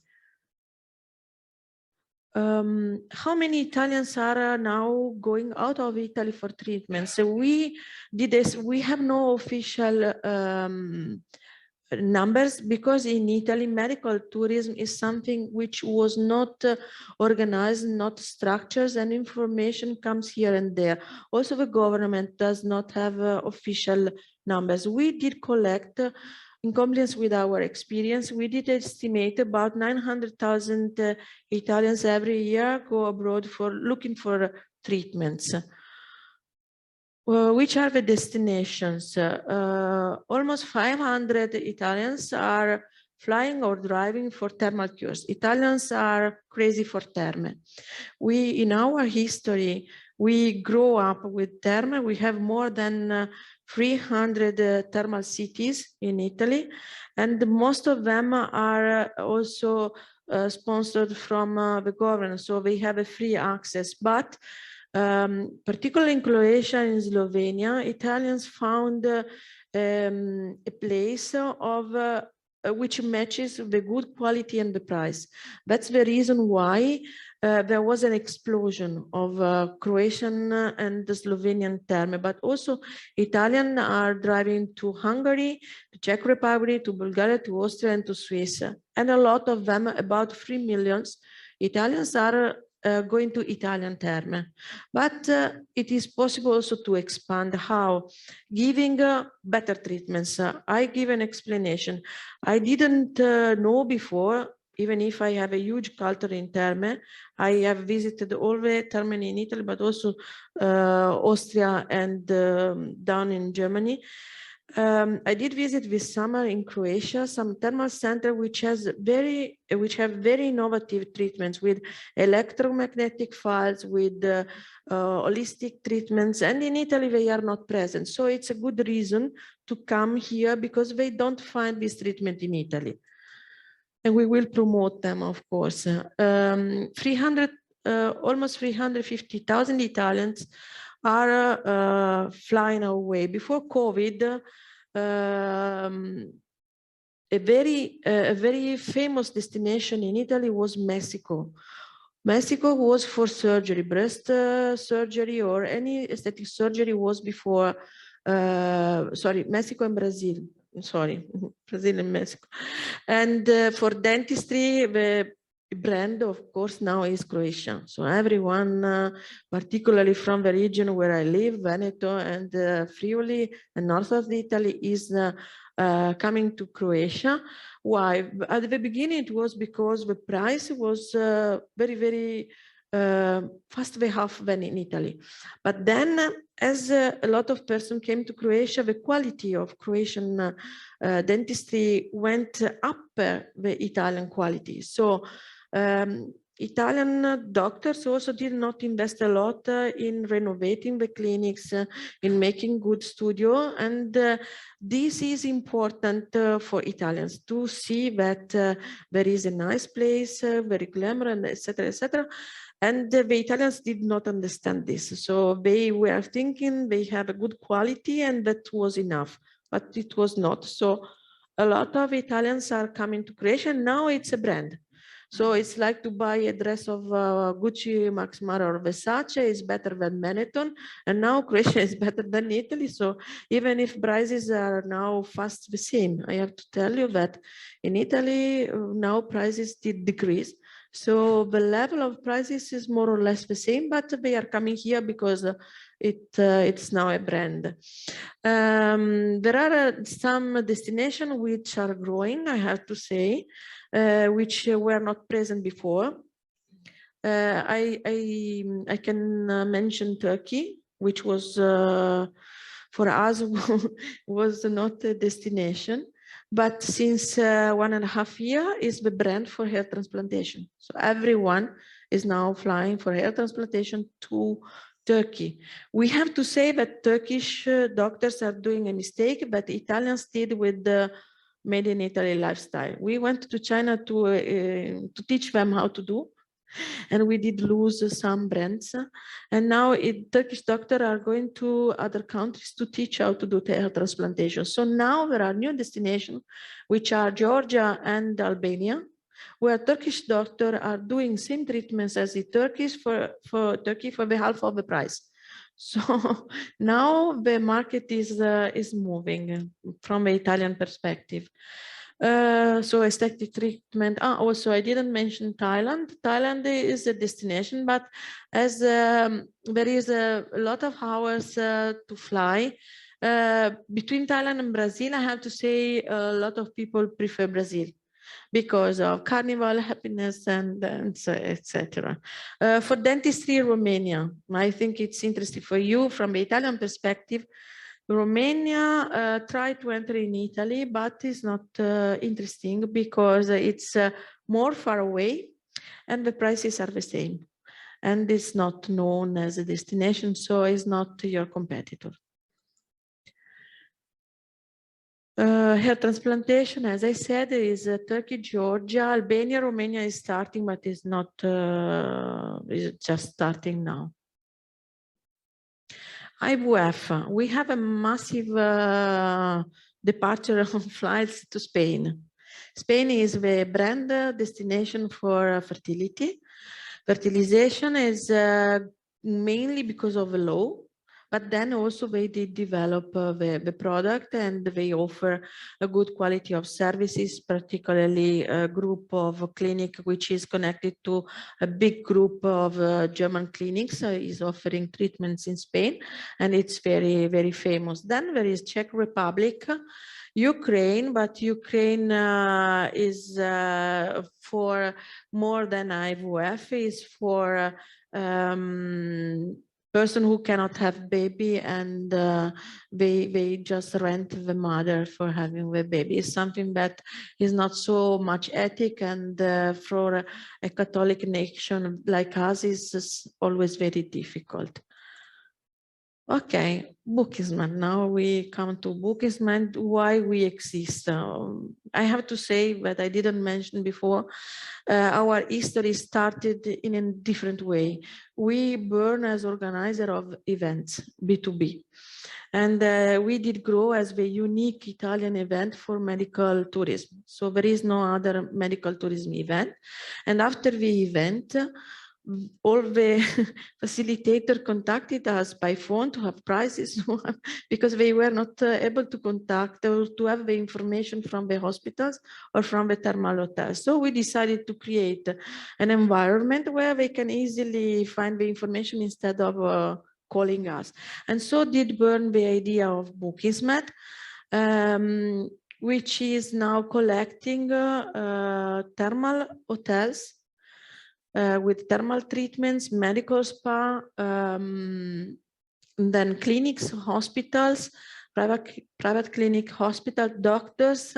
How many Italians are now going out of Italy for treatment? So we did this. We have no official numbers because in Italy, medical tourism is something which was not organized, not structured, and information comes here and there. Also, the government does not have official numbers. We did collect in compliance with our experience, we did estimate about 900,000 Italians every year go abroad for looking for treatments. Which are the destinations? Almost 500 Italians are flying or driving for thermal cures. Italians are crazy for thermal. We, in our history, we grow up with thermal. We have more than 300 thermal cities in Italy, and most of them are also sponsored from the government, so they have a free access. But particularly in Croatia and Slovenia, Italians found a place of which matches the good quality and the price. That's the reason why there was an explosion of Croatian and the Slovenian thermal, but also Italian are driving to Hungary, to Czech Republic, to Bulgaria, to Austria, and to Swiss. And a lot of them, about 3 million Italians, are going to Italian thermal. But it is possible also to expand. How? Giving better treatments. I give an explanation. I didn't know before, even if I have a huge culture in thermal. I have visited all the thermal in Italy, but also Austria and down in Germany. I did visit this summer in Croatia some thermal center which have very innovative treatments with electromagnetic fields, with holistic treatments, and in Italy they are not present. So it's a good reason to come here because they don't find this treatment in Italy, and we will promote them, of course. Almost 350,000 Italians are flying away. Before COVID, a very famous destination in Italy was Mexico. Mexico was for surgery, breast surgery or any aesthetic surgery was before, sorry, Mexico and Brazil. Sorry, Brazil and Mexico. And for dentistry, the brand, of course, now is Croatia. So everyone, particularly from the region where I live, Veneto and Friuli and north of Italy, is coming to Croatia. Why? At the beginning, it was because the price was very fast way half than in Italy. But then, as a lot of persons came to Croatia, the quality of Croatian dentistry went up the Italian quality. So Italian doctors also did not invest a lot in renovating the clinics, in making good studio, and this is important for Italians to see that there is a nice place, very glamorous, and etc., etc. And the Italians did not understand this, so they were thinking they have a good quality, and that was enough, but it was not. So a lot of Italians are coming to Croatia. Now it's a brand. So it's like to buy a dress of Gucci, Max Mara, or Versace is better than Benetton, and now Croatia is better than Italy. So even if prices are now fast the same, I have to tell you that in Italy now prices did decrease. So the level of prices is more or less the same, but they are coming here because it's now a brand. There are some destinations which are growing, I have to say, which were not present before. I can mention Turkey, which was for us was not a destination, but since 1.5 years is the brand for hair transplantation. So everyone is now flying for hair transplantation to Turkey. We have to say that Turkish doctors are doing a mistake, but Italians did with the made in Italy lifestyle. We went to China to teach them how to do, and we did lose some brands. And now Turkish doctors are going to other countries to teach how to do hair transplantation. So now there are new destinations, which are Georgia and Albania, where Turkish doctors are doing same treatments as the Turkish for Turkey for the half of the price. So now the market is moving from the Italian perspective. So aesthetic treatment. Also, I didn't mention Thailand. Thailand is a destination, but as there is a lot of hours to fly between Thailand and Brazil, I have to say a lot of people prefer Brazil because of carnival, happiness, and etc. For dentistry, Romania. I think it's interesting for you from the Italian perspective. Romania tried to enter in Italy, but it's not interesting because it's more far away and the prices are the same. And it's not known as a destination, so it's not your competitor. Hair transplantation, as I said, is Turkey, Georgia, Albania, Romania is starting, but is not, is just starting now. IVF, we have a massive departure of flights to Spain. Spain is the brand destination for fertility. Fertilization is mainly because of the law, but then also they did develop the product and they offer a good quality of services, particularly a group of clinic which is connected to a big group of German clinics is offering treatments in Spain, and it's very, very famous. Then there is Czech Republic, Ukraine, but Ukraine is for more than IVF, is for person who cannot have baby and they just rent the mother for having the baby. It's something that is not so much ethic, and for a Catholic nation like us is always very difficult. Okay, BookingsMed. Now we come to BookingsMed, why we exist. I have to say that I didn't mention before, our history started in a different way. We born as organizer of events, B2B. And we did grow as the unique Italian event for medical tourism. So there is no other medical tourism event. And after the event, all the facilitator contacted us by phone to have prices because they were not able to contact or to have the information from the hospitals or from the thermal hotels. So we decided to create an environment where they can easily find the information instead of calling us. And so did burn the idea of BookingsMed, which is now collecting thermal hotels with thermal treatments, medical spa, then clinics, hospitals, private clinic, hospital, doctors,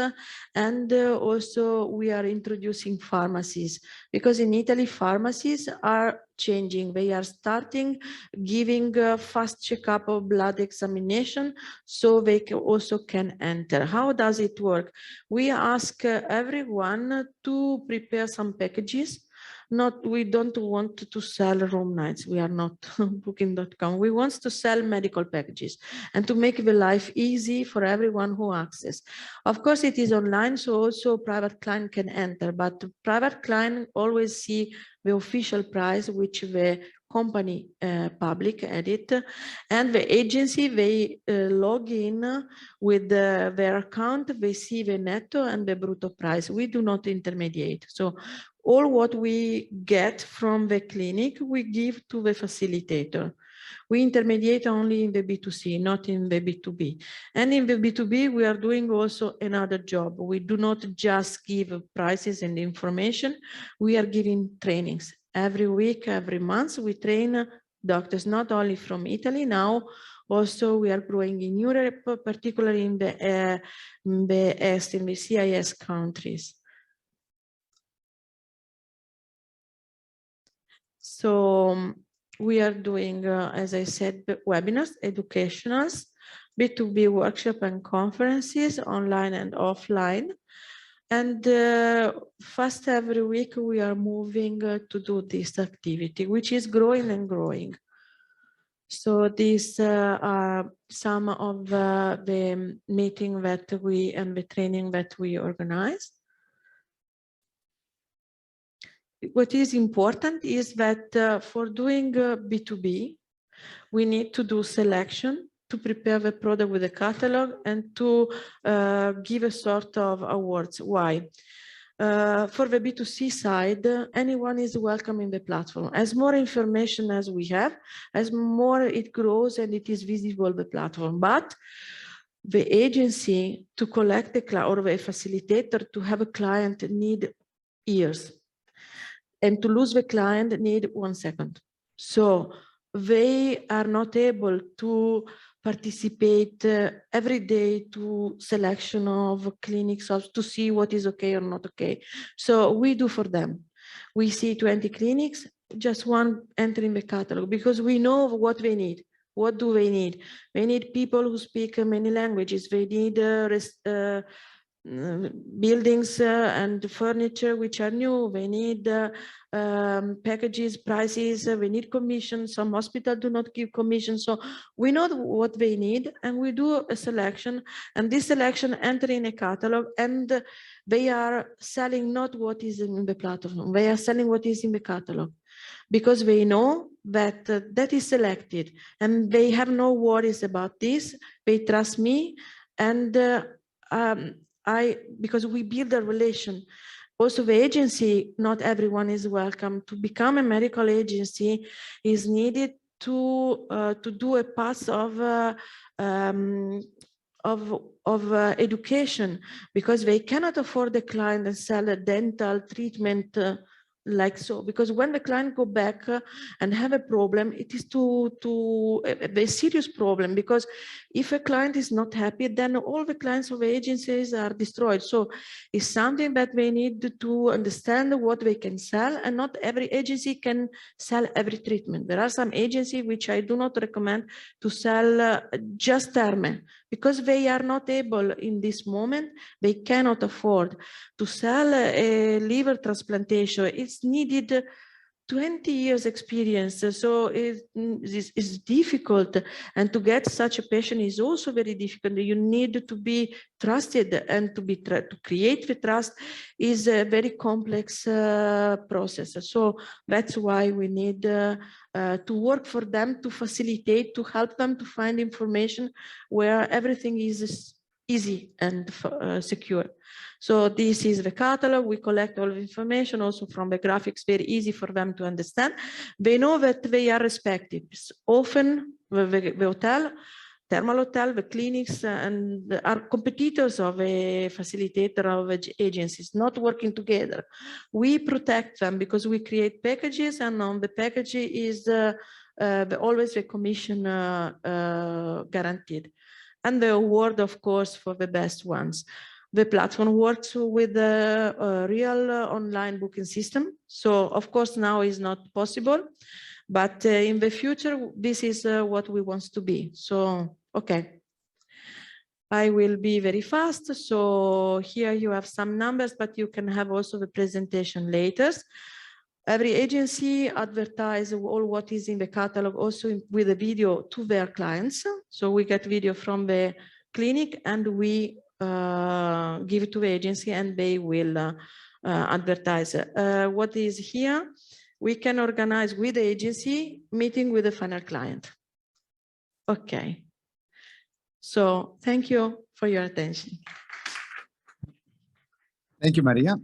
and also we are introducing pharmacies, because in Italy pharmacies are changing. They are starting giving fast checkup of blood examination, so they also can enter. How does it work? We ask everyone to prepare some packages. We don't want to sell room nights. We are not booking.com. We want to sell medical packages and to make the life easy for everyone who access. Of course, it is online, so also private client can enter, but private client always see the official price, which the company public edit, and the agency, they log in with their account, they see the netto and the brutto price. We do not intermediate. So all what we get from the clinic, we give to the facilitator. We intermediate only in the B2C, not in the B2B. And in the B2B, we are doing also another job. We do not just give prices and information. We are giving trainings. Every week, every month, we train doctors, not only from Italy. Now, also we are growing in Europe, particularly in the East, in the CIS countries. So we are doing, as I said, webinars, educationals, B2B workshop and conferences, online and offline. And fast every week we are moving to do this activity, which is growing and growing. So these are some of the meeting that we and the training that we organize. What is important is that for doing B2B, we need to do selection, to prepare the product with a catalog, and to give a sort of awards. Why? For the B2C side, anyone is welcome in the platform. As more information as we have, as more it grows and it is visible the platform. But the agency to collect the client, or the facilitator to have a client, need years. And to lose the client need 1 second. So they are not able to participate every day to selection of clinics to see what is okay or not okay. So we do for them. We see 20 clinics, just one entering the catalog, because we know what they need. What do they need? They need people who speak many languages. They need buildings and furniture which are new. They need packages, prices. We need commission. Some hospitals do not give commission. So we know what they need, and we do a selection, and this selection enter in a catalog, and they are selling not what is in the platform. They are selling what is in the catalog, because they know that that is selected, and they have no worries about this. They trust me, and because we build a relation. Also, the agency, not everyone is welcome. To become a medical agency is needed to do a path of education, because they cannot afford the client and sell a dental treatment like so, because when the client go back and have a problem, it is a serious problem, because if a client is not happy, then all the clients of the agencies are destroyed. So it's something that they need to understand what they can sell, and not every agency can sell every treatment. There are some agencies which I do not recommend to sell just Terme, because they are not able in this moment, they cannot afford to sell a liver transplantation. It's needed 20 years experience, so it's difficult, and to get such a patient is also very difficult. You need to be trusted, and to create the trust is a very complex process. So that's why we need to work for them, to facilitate, to help them to find information where everything is easy and secure. So this is the catalog. We collect all the information also from the graphics, very easy for them to understand. They know that they are respected. Often the hotel, thermal hotel, the clinics, and are competitors of a facilitator of agencies, not working together. We protect them because we create packages, and on the package is always the commission guaranteed. And the award, of course, for the best ones. The platform works with a real online booking system. So of course now is not possible, but in the future, this is what we want to be. So, okay. I will be very fast. So here you have some numbers, but you can have also the presentation later. Every agency advertise all what is in the catalog also with a video to their clients. So we get video from the clinic and we give it to the agency and they will advertise. What is here? We can organize with the agency meeting with the final client. Okay. So thank you for your attention. Thank you, Maria.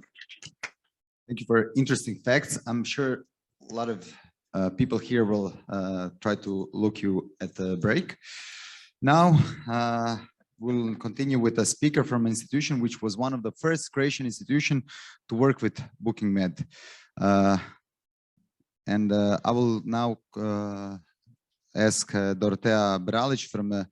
Thank you for interesting facts. I'm sure a lot of people here will try to look you at the break. Now, we'll continue with a speaker from an institution which was one of the first Croatian institution to work with BookingsMed. And I will now ask Dorotea Bralić from the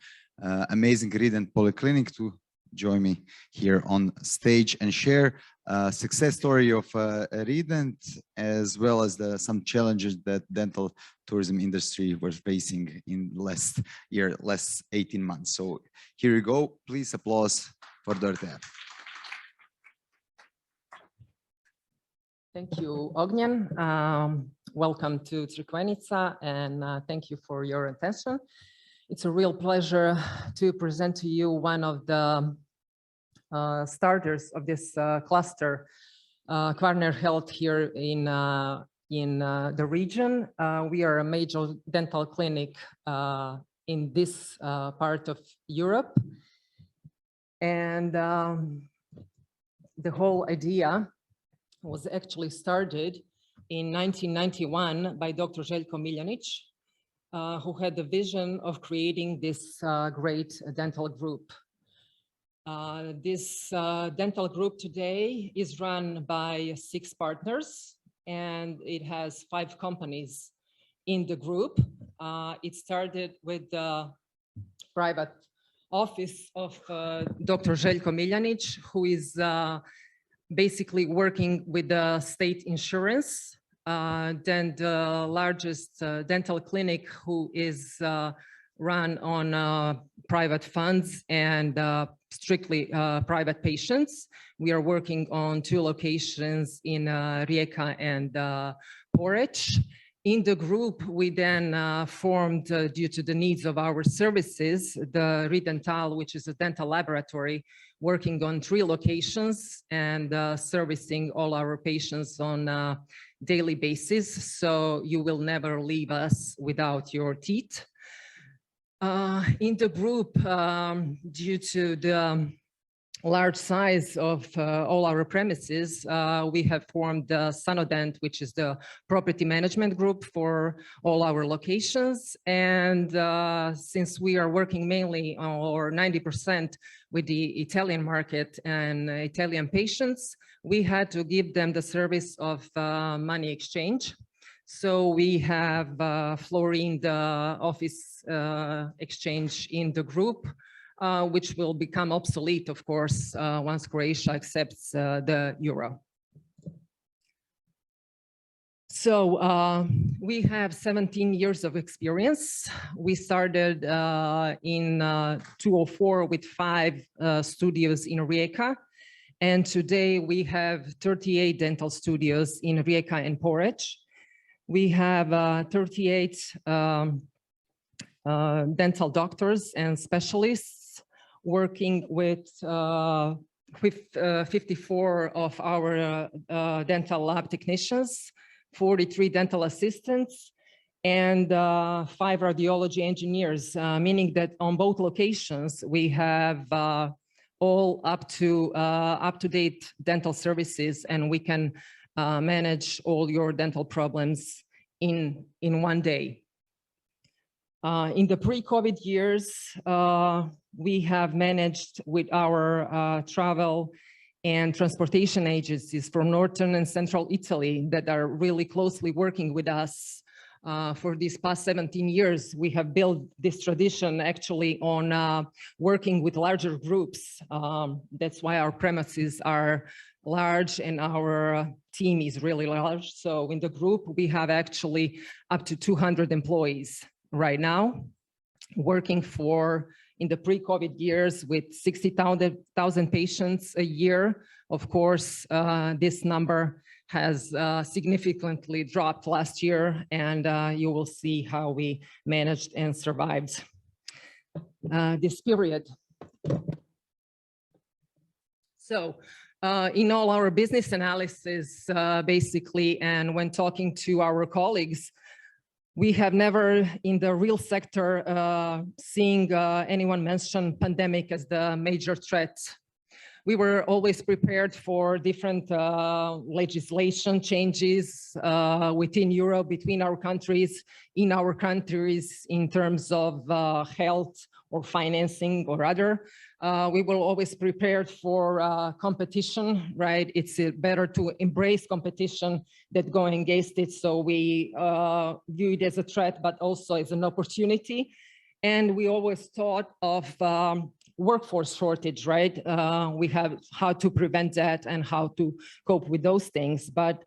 amazing Rident Polyclinic to join me here on stage and share a success story of Rident, as well as some challenges that dental tourism industry was facing in last 18 months. So here you go. Please applause for Dorotea. Thank you, Ognjen. Welcome to Crikvenica, and thank you for your attention. It's a real pleasure to present to you one of the starters of this cluster, Kvarner Health here in the region. We are a major dental clinic in this part of Europe. And the whole idea was actually started in 1991 by Dr. Željko Miljanić, who had the vision of creating this great dental group. This dental group today is run by 6 partners, and it has 5 companies in the group. It started with the private office of Dr. Željko Miljanić, who is basically working with the state insurance. Then the largest dental clinic, who is run on private funds and strictly private patients. We are working on 2 locations in Rijeka and Poreč. In the group, we then formed, due to the needs of our services, the Ridental, which is a dental laboratory, working on 3 locations and servicing all our patients on a daily basis. So you will never leave us without your teeth. In the group, due to the large size of all our premises, we have formed the Sanodent, which is the property management group for all our locations. And since we are working mainly or 90% with the Italian market and Italian patients, we had to give them the service of money exchange. So we have El-Khouri, the office exchange in the group, which will become obsolete, of course, once Croatia accepts the euro. So we have 17 years of experience. We started in 2004 with 5 studios in Rijeka. And today we have 38 dental studios in Rijeka and Poreč. We have 38 dental doctors and specialists working with 54 of our dental lab technicians, 43 dental assistants, and 5 radiology engineers, meaning that on both locations we have all up-to-date dental services, and we can manage all your dental problems in one day. In the pre-COVID years, we have managed with our travel and transportation agencies from Northern and Central Italy that are really closely working with us for these past 17 years. We have built this tradition actually on working with larger groups. That's why our premises are large and our team is really large. So in the group, we have actually up to 200 employees right now, working for, in the pre-COVID years, with 60,000 patients a year. Of course, this number has significantly dropped last year, and you will see how we managed and survived this period. So in all our business analysis, basically, and when talking to our colleagues, we have never in the real sector seeing anyone mention pandemic as the major threat. we were always prepared for different legislation changes within Europe, between our countries, in our countries, in terms of health or financing or other. We were always prepared for competition, right? It's better to embrace competition than go against it. So we view it as a threat, but also as an opportunity. And we always thought of workforce shortage, right? We have how to prevent that and how to cope with those things. But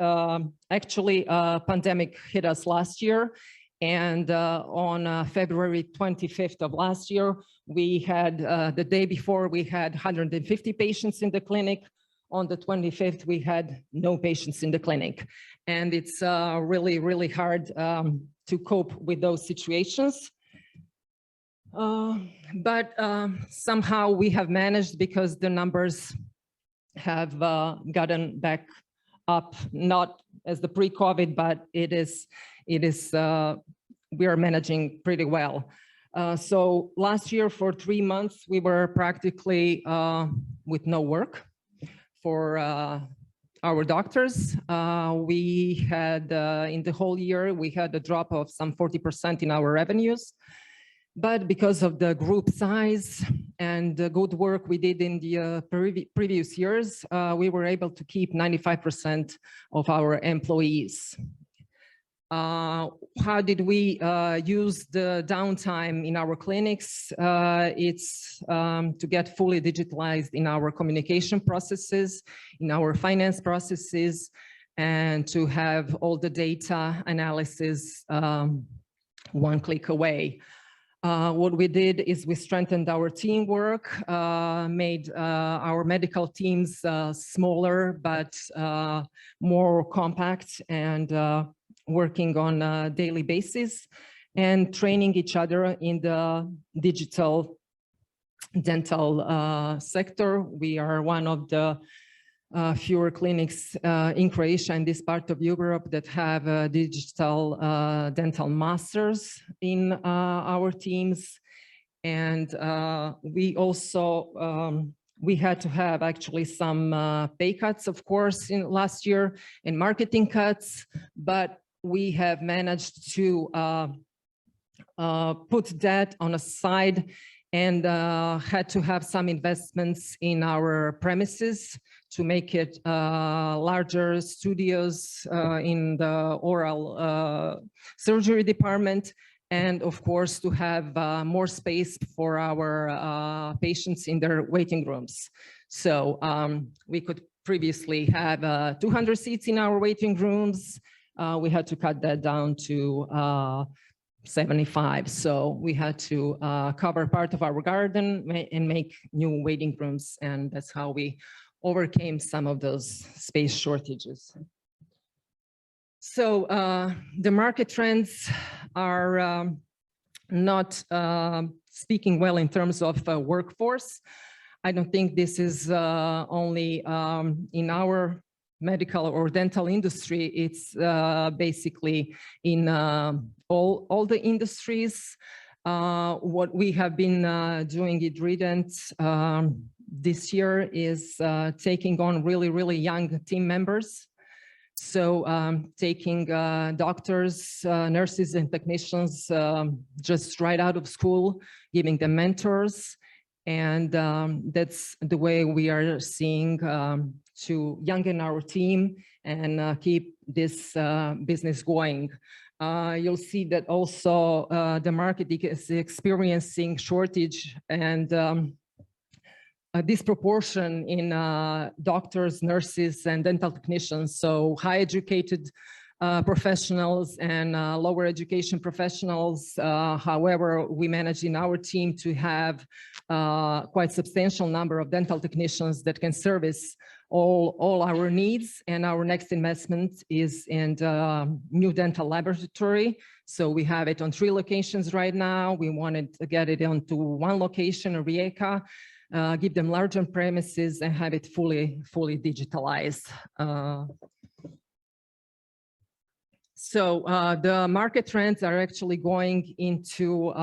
actually, pandemic hit us last year. And on February 25th of last year, we had, the day before, we had 150 patients in the clinic. On the 25th, we had no patients in the clinic. And it's really, really hard to cope with those situations. But somehow we have managed, because the numbers have gotten back up, not as the pre-COVID, but we are managing pretty well. So last year for 3 months, we were practically with no work for our doctors. We had, in the whole year, we had a drop of some 40% in our revenues. But because of the group size and the good work we did in the previous years, we were able to keep 95% of our employees. How did we use the downtime in our clinics? It's to get fully digitalized in our communication processes, in our finance processes, and to have all the data analysis one click away. What we did is we strengthened our teamwork, made our medical teams smaller, but more compact, and working on a daily basis, and training each other in the digital dental sector. We are one of the fewer clinics in Croatia and this part of Europe that have digital dental masters in our teams. And we also, we had to have actually some pay cuts, of course, in last year, and marketing cuts, but we have managed to put that on a side, and had to have some investments in our premises to make it larger studios in the oral surgery department, and of course to have more space for our patients in their waiting rooms. So we could previously have 200 seats in our waiting rooms. We had to cut that down to 75. So we had to cover part of our garden and make new waiting rooms. And that's how we overcame some of those space shortages. So the market trends are not speaking well in terms of workforce. I don't think this is only in our medical or dental industry. It's basically in all the industries. What we have been doing at Rident this year is taking on really young team members. So taking doctors, nurses and technicians just right out of school, giving them mentors. And that's the way we are seeing to youngen our team and keep this business going. You'll see that also the market is experiencing shortage and a disproportion in doctors, nurses, and dental technicians. So high educated professionals and lower education professionals. However, we managed in our team to have quite substantial number of dental technicians that can service all our needs. And our next investment is in the new dental laboratory. So we have it on 3 locations right now. We wanted to get it onto 1 location, a Rijeka, give them larger premises and have it fully digitalized. So the market trends are actually going into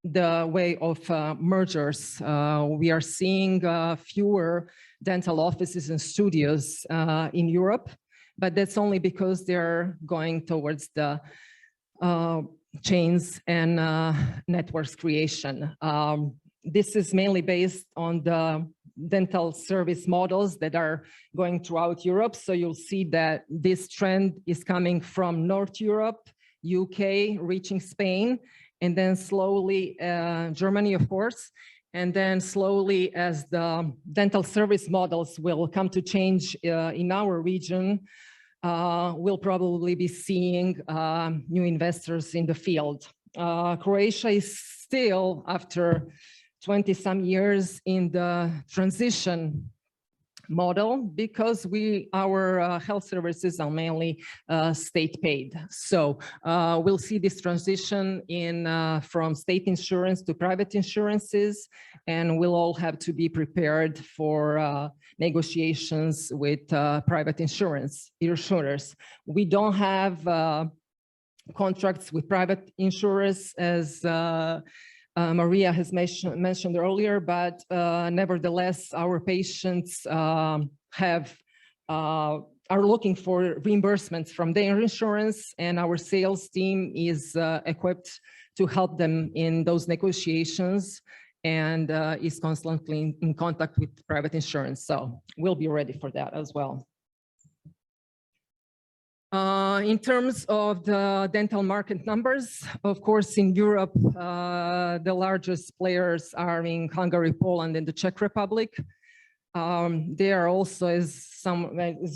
the way of mergers. We are seeing fewer dental offices and studios in Europe, but that's only because they're going towards the chains and networks creation. This is mainly based on the dental service models that are going throughout Europe. So you'll see that this trend is coming from North Europe, UK, reaching Spain, and then slowly Germany, of course. And then slowly, as the dental service models will come to change in our region, we'll probably be seeing new investors in the field. Croatia is still, after 20-some years, in the transition model because our health services are mainly state paid. So we'll see this transition from state insurance to private insurances, and we'll all have to be prepared for negotiations with private insurers. We don't have contracts with private insurers, as Maria has mentioned earlier, but nevertheless, our patients are looking for reimbursements from their insurance, and our sales team is equipped to help them in those negotiations and is constantly in contact with private insurance. So we'll be ready for that as well. In terms of the dental market numbers, of course, in Europe, the largest players are in Hungary, Poland, and the Czech Republic. They are also, as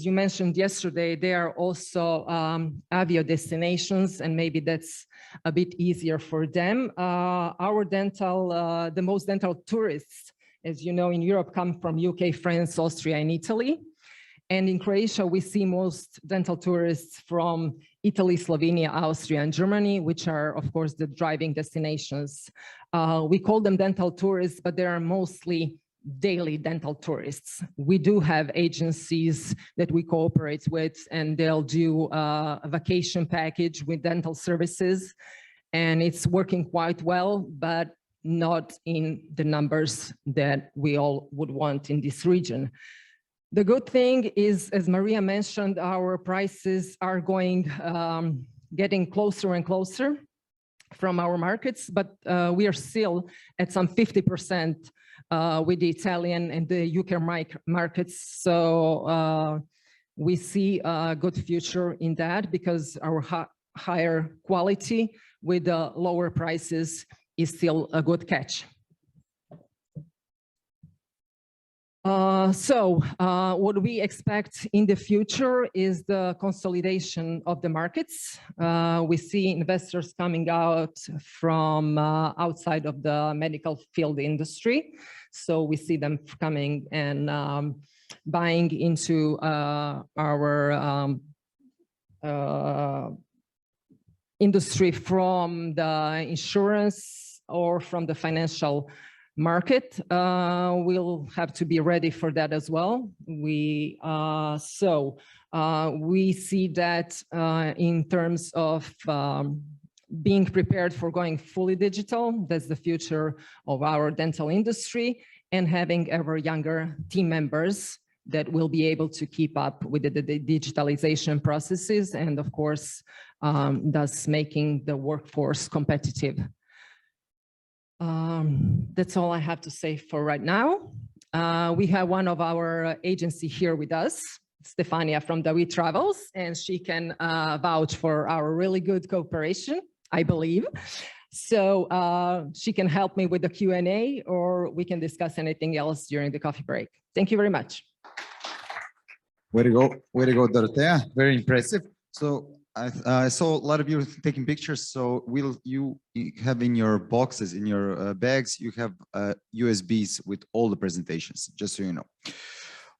you mentioned yesterday, they are also avio destinations, and maybe that's a bit easier for them. The most dental tourists, as you know, in Europe come from UK, France, Austria, and Italy. And in Croatia, we see most dental tourists from Italy, Slovenia, Austria, and Germany, which are, of course, the driving destinations. We call them dental tourists, but they are mostly daily dental tourists. We do have agencies that we cooperate with, and they'll do a vacation package with dental services, and it's working quite well, but not in the numbers that we all would want in this region. The good thing is, as Maria mentioned, our prices are getting closer and closer from our markets, but we are still at some 50% with the Italian and the UK markets. So we see a good future in that because our higher quality with the lower prices is still a good catch. What we expect in the future is the consolidation of the markets. We see investors coming out from outside of the medical field industry. So we see them coming and buying into our industry from the insurance or from the financial market. We'll have to be ready for that as well. We see that in terms of being prepared for going fully digital. That's the future of our dental industry, and having ever younger team members that will be able to keep up with the digitalization processes, and of course, thus making the workforce competitive. That's all I have to say for right now. We have one of our agency here with us, Stefania from David Travels, and she can vouch for our really good cooperation, I believe. So she can help me with the Q&A, or we can discuss anything else during the coffee break. Thank you very much. Way to go, Dorotea. Very impressive. So I saw a lot of you taking pictures. So you have in your boxes, in your bags, you have USBs with all the presentations, just so you know.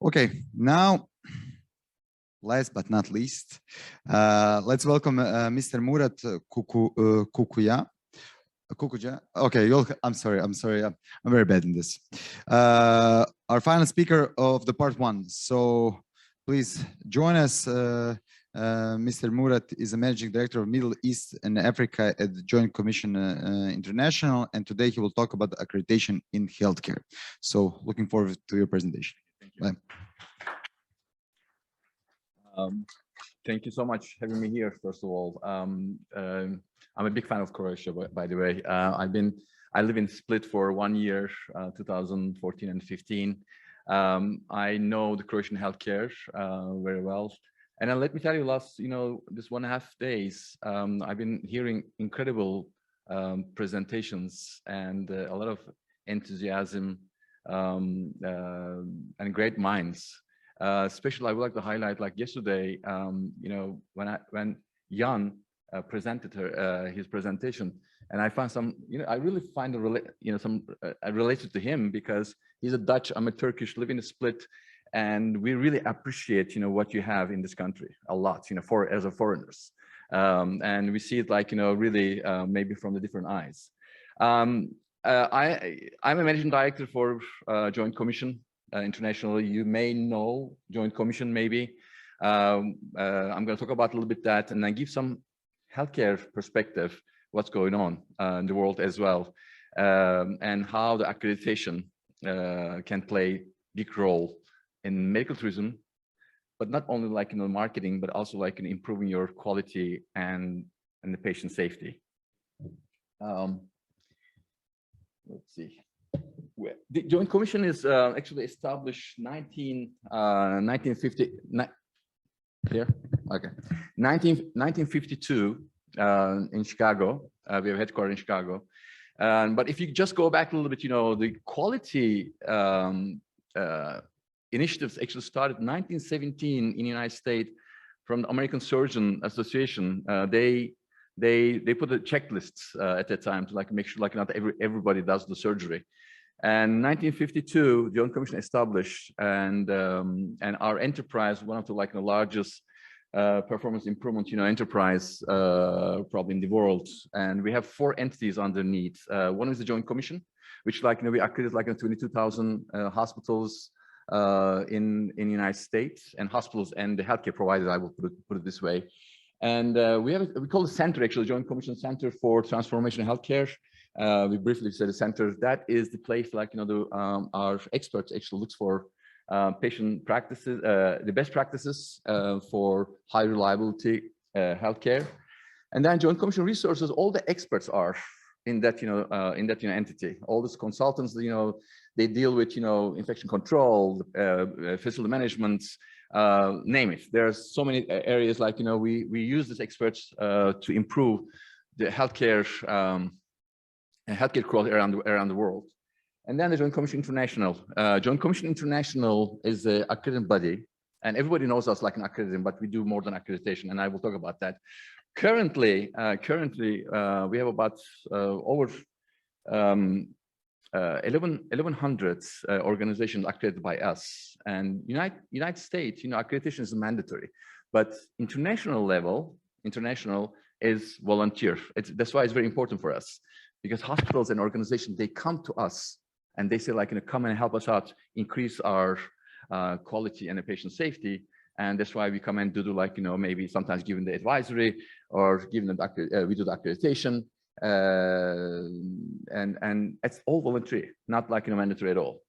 Okay, now, last but not least, let's welcome Mr. Murat Kucukkaya. Okay, I'm sorry, I'm very bad in this. Our final speaker of the part one. So please join us, Mr. Murat is a managing director of Middle East and Africa at the Joint Commission International, and today he will talk about accreditation in healthcare. So looking forward to your presentation. Thank you. Bye. Thank you so much for having me here, first of all. I'm a big fan of Croatia, by the way. I live in Split for 1 year, 2014 and 15. I know the Croatian healthcare very well. And let me tell you, last, this 1.5 days, I've been hearing incredible presentations and a lot of enthusiasm and great minds. Especially, I would like to highlight, like yesterday, when Jan presented his presentation, and I found some, I really find I related to him because he's a Dutch, I'm a Turkish, live in a Split. And we really appreciate, what you have in this country a lot, as a foreigners. And we see it like, really maybe from the different eyes. I'm a managing director for Joint Commission International. You may know Joint Commission, maybe. I'm going to talk about a little bit that and then give some healthcare perspective, what's going on in the world as well, and how the accreditation can play big role in medical tourism, but not only like marketing, but also like in improving your quality and the patient safety. Let's see. The Joint Commission is actually established 1950. Here, okay, 1952 in Chicago. We have headquarters in Chicago. But if you just go back a little bit, the quality initiatives actually started in 1917 in the United States from the American Surgeon Association. They put a checklist at that time to like make sure like not everybody does the surgery. And 1952, the Joint Commission established, and our enterprise, one of the like the largest performance improvement enterprise probably in the world. And we have 4 entities underneath. One is the Joint Commission, which like we accredit like 22,000 hospitals in the United States, and hospitals and the healthcare providers, I will put it this way. And we call the center actually Joint Commission Center for Transformation Healthcare. We briefly said the center, that is the place like our experts actually looks for patient practices, the best practices for high reliability healthcare. And then Joint Commission resources, all the experts are in that entity. All these consultants, they deal with infection control, facility management, name it. There's so many areas like we use these experts to improve the healthcare quality around the world. And then the Joint Commission International. Joint Commission International is an accrediting body, and everybody knows us like an accrediting, but we do more than accreditation, and I will talk about that. Currently, we have about over 1,100 organizations accredited by us. And United States, accreditation is mandatory, but international is volunteer. That's why it's very important for us, because hospitals and organizations, they come to us and they say like, come and help us out, increase our quality and the patient safety. And that's why we come and do like, maybe sometimes giving the advisory or giving them, we do the accreditation. And it's all voluntary, not like mandatory at all.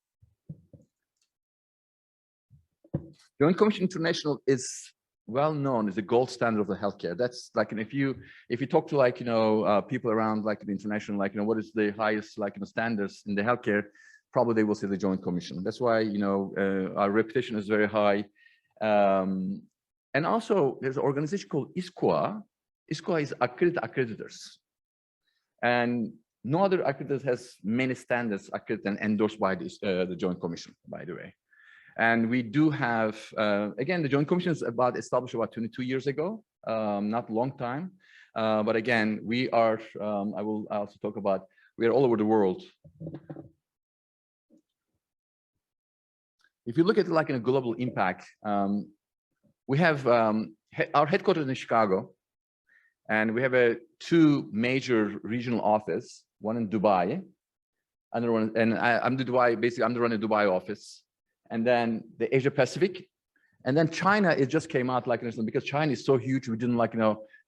Joint Commission International is well known as the gold standard of the healthcare. That's like, if you talk to like people around like the international, like what is the highest like standards in the healthcare, probably they will say the Joint Commission. That's why our reputation is very high. And also there's an organization called ISQA. ISQA is accredited accreditors. And no other accreditor has many standards accredited and endorsed by this, the Joint Commission, by the way. And we do have, again, the Joint Commission is established about 22 years ago, not a long time. But again, we are, I will also talk about, we are all over the world. If you look at it like in a global impact, we have our headquarters in Chicago, and we have 2 major regional offices, one in Dubai, another one, and I'm the running Dubai office, and then the Asia Pacific, And then China, it just came out like, because China is so huge, we didn't like,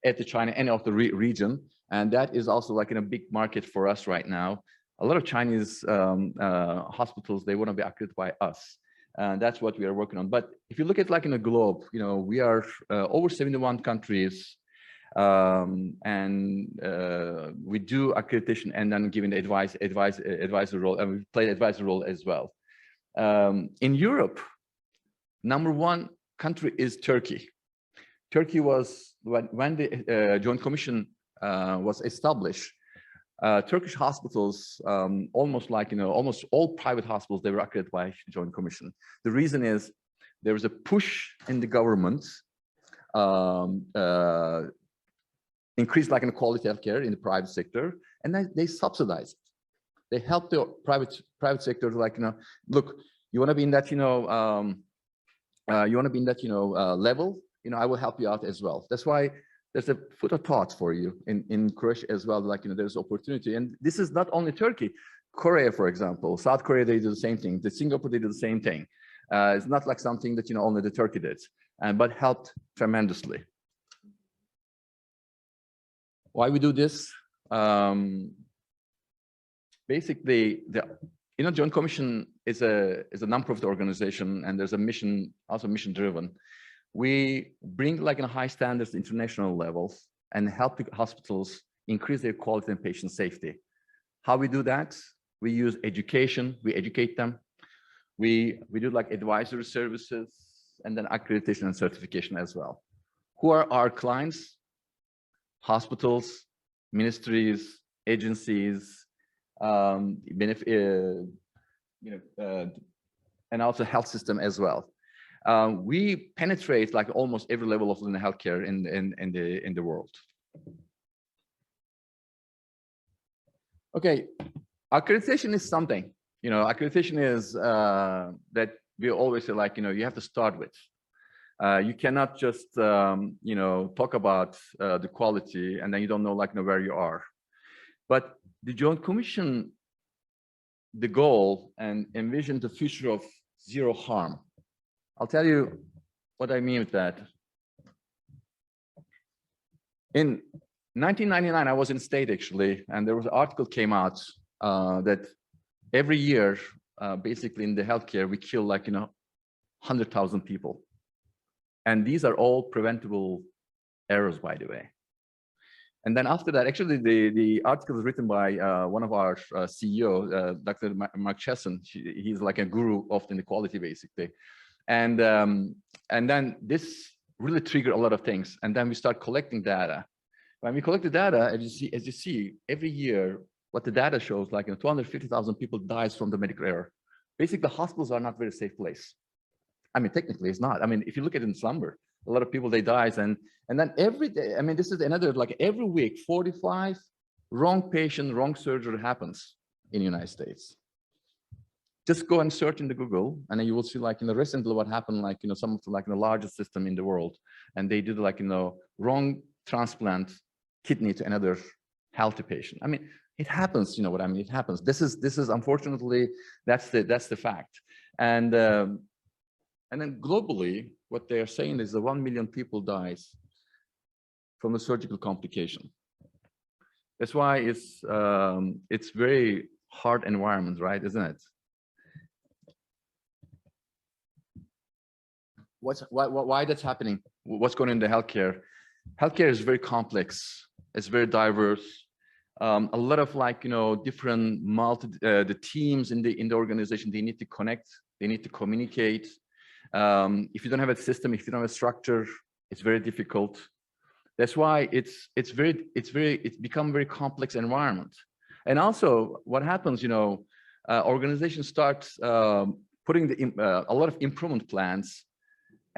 add to China any of the region. And that is also like in a big market for us right now. A lot of Chinese hospitals, they want to be accredited by us. And that's what we are working on. But if you look at like in the globe, we are over 71 countries. We do accreditation and then giving the advisor role, and we play the advisor role as well. In Europe, #1 country is Turkey. Turkey was, when the Joint Commission was established, Turkish hospitals, almost all private hospitals, they were accredited by Joint Commission. The reason is there was a push in the government, increase like in the quality of care in the private sector, and then they subsidize it. They help the private sector, like, look, you want to be in that, level, I will help you out as well. That's why there's a foot of thought for you in Croatia as well, like, there's opportunity. And this is not only Turkey, Korea, for example, South Korea, they do the same thing. The Singapore, they do the same thing. It's not like something that, only the Turkey did, but helped tremendously. Why we do this? Basically, Joint Commission is a non-profit organization, and there's a mission, also mission-driven. We bring like in high standards, international levels, and help the hospitals increase their quality and patient safety. How we do that? We use education. We educate them. We do like advisory services, and then accreditation and certification as well. Who are our clients? Hospitals, ministries, agencies, and also health system as well. We penetrate like almost every level of the healthcare in the world. Okay, accreditation is something. Accreditation is that we always say, like, you have to start with. You cannot just talk about the quality and then you don't know like where you are. But the Joint Commission, the goal and envision the future of zero harm. I'll tell you what I mean with that. In 1999, I was in state actually, and there was an article came out that every year, basically in the healthcare, we kill like 100,000 people. And these are all preventable errors, by the way. And then after that, actually, the article is written by one of our CEO, Dr. Mark Chesson. He's like a guru of inequality, basically. And then this really triggered a lot of things. And then we start collecting data. When we collect the data, as you see, every year, what the data shows, like 250,000 people dies from the medical error. Basically, the hospitals are not a very safe place. I mean, technically, it's not. I mean, if you look at it in slumber, a lot of people, they die. And then every day, I mean, this is another, like every week, 45 wrong patient, wrong surgery happens in the United States. Just go and search in the Google, and then you will see like, recently what happened, like, some of the, like, the largest system in the world. And they did like, wrong transplant kidney to another healthy patient. I mean, it happens, you know what I mean? It happens. This is unfortunately, that's the fact. And then globally, what they are saying is that 1 million people dies from a surgical complication. That's why it's very hard environment, right? Isn't it? Why that's happening? What's going on in the healthcare? Healthcare is very complex. It's very diverse. A lot of like, different the teams in the organization, they need to connect, they need to communicate. If you don't have a system, if you don't have a structure, it's very difficult. That's why it's become very complex environment. And also what happens, organizations start putting a lot of improvement plans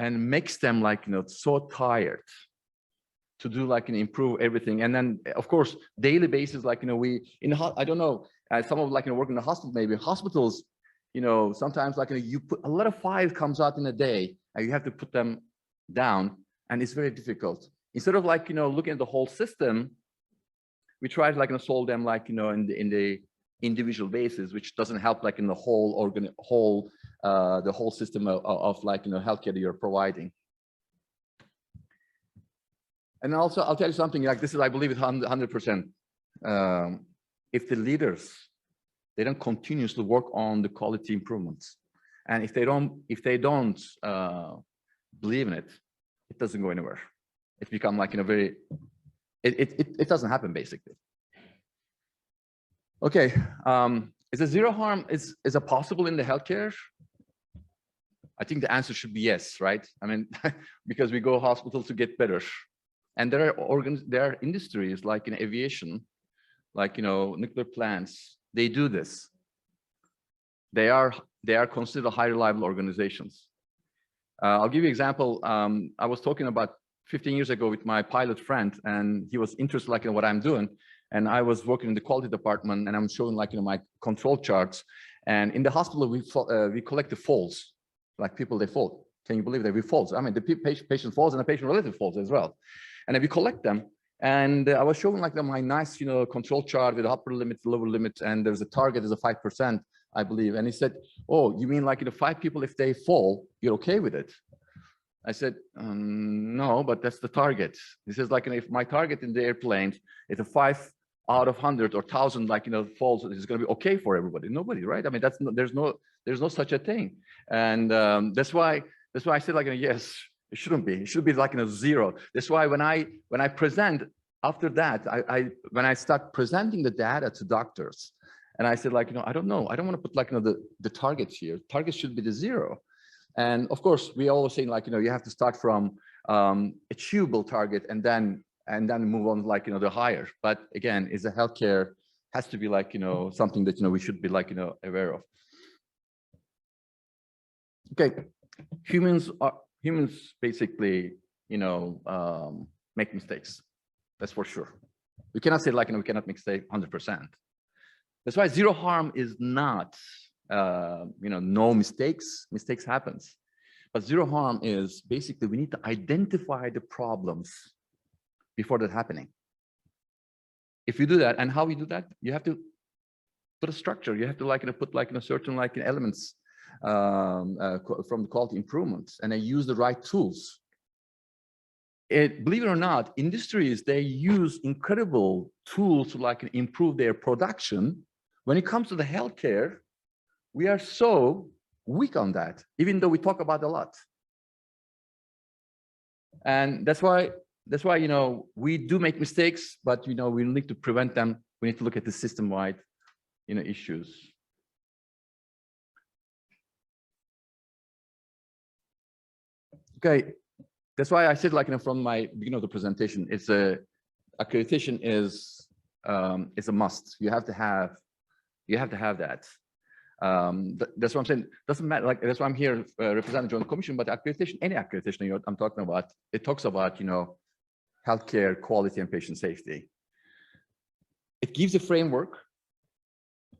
and makes them like, so tired to do like improve everything. And then of course, daily basis, like, I don't know, some of like, work in the hospital, maybe hospitals, sometimes like, you put a lot of files comes out in a day and you have to put them down, and it's very difficult. Instead of like, looking at the whole system, we try to like, solve them like, in individual basis, which doesn't help like in the whole the whole system of like, healthcare that you're providing. And also, I'll tell you something like this is, I believe it 100%. If the leaders, they don't continuously work on the quality improvements, and if they don't believe in it, it doesn't go anywhere. It becomes like it doesn't happen basically. Okay, is a zero harm is it possible in the healthcare? I think the answer should be yes, right? I mean, because we go hospital to get better. And there are industries like in aviation, like, nuclear plants, they do this. They are considered high reliable organizations. I'll give you an example. I was talking about 15 years ago with my pilot friend, and he was interested like in what I'm doing. And I was working in the quality department, and I'm showing like, my control charts. And in the hospital, we collect the falls, like people, they fall. Can you believe that we falls? I mean, the patient falls and the patient relative falls as well. And we collect them. And I was showing like my nice, control chart with the upper limit, lower limit, and there's a target is a 5%, I believe. And he said, "Oh, you mean like 5 people, if they fall, you're okay with it?" I said, "No, but that's the target." He says, like, if my target in the airplanes is a 5 out of 100 or 1,000, like, falls, it's going to be okay for everybody. Nobody, right? I mean, there's no such a thing. And that's why I said, like, yes. It shouldn't be. It should be like zero. That's why when I present after that, when I start presenting the data to doctors, and I said, like, I don't know. I don't want to put like the targets here. Targets should be the zero. And of course, we always saying like, you have to start from achievable target and then move on like, the higher. But again, is a healthcare has to be like, something that we should be like, aware of. Okay, humans basically, make mistakes. That's for sure. We cannot say like, we cannot make mistake 100%. That's why zero harm is not, no mistakes. Mistakes happens. But zero harm is basically we need to identify the problems before that happening. If you do that, and how we do that, you have to put a structure. You have to like, put like certain like elements from the quality improvements, and they use the right tools. Believe it or not, industries, they use incredible tools to like improve their production. When it comes to the healthcare, we are so weak on that, even though we talk about it a lot. And that's why we do make mistakes, but we need to prevent them. We need to look at the system-wide issues. Okay, that's why I said like from my beginning of the presentation, it's accreditation is a must. You have to have that. That's what I'm saying. Doesn't matter. Like that's why I'm here representing the Joint Commission. But accreditation, any accreditation I'm talking about, it talks about healthcare quality and patient safety. It gives a framework,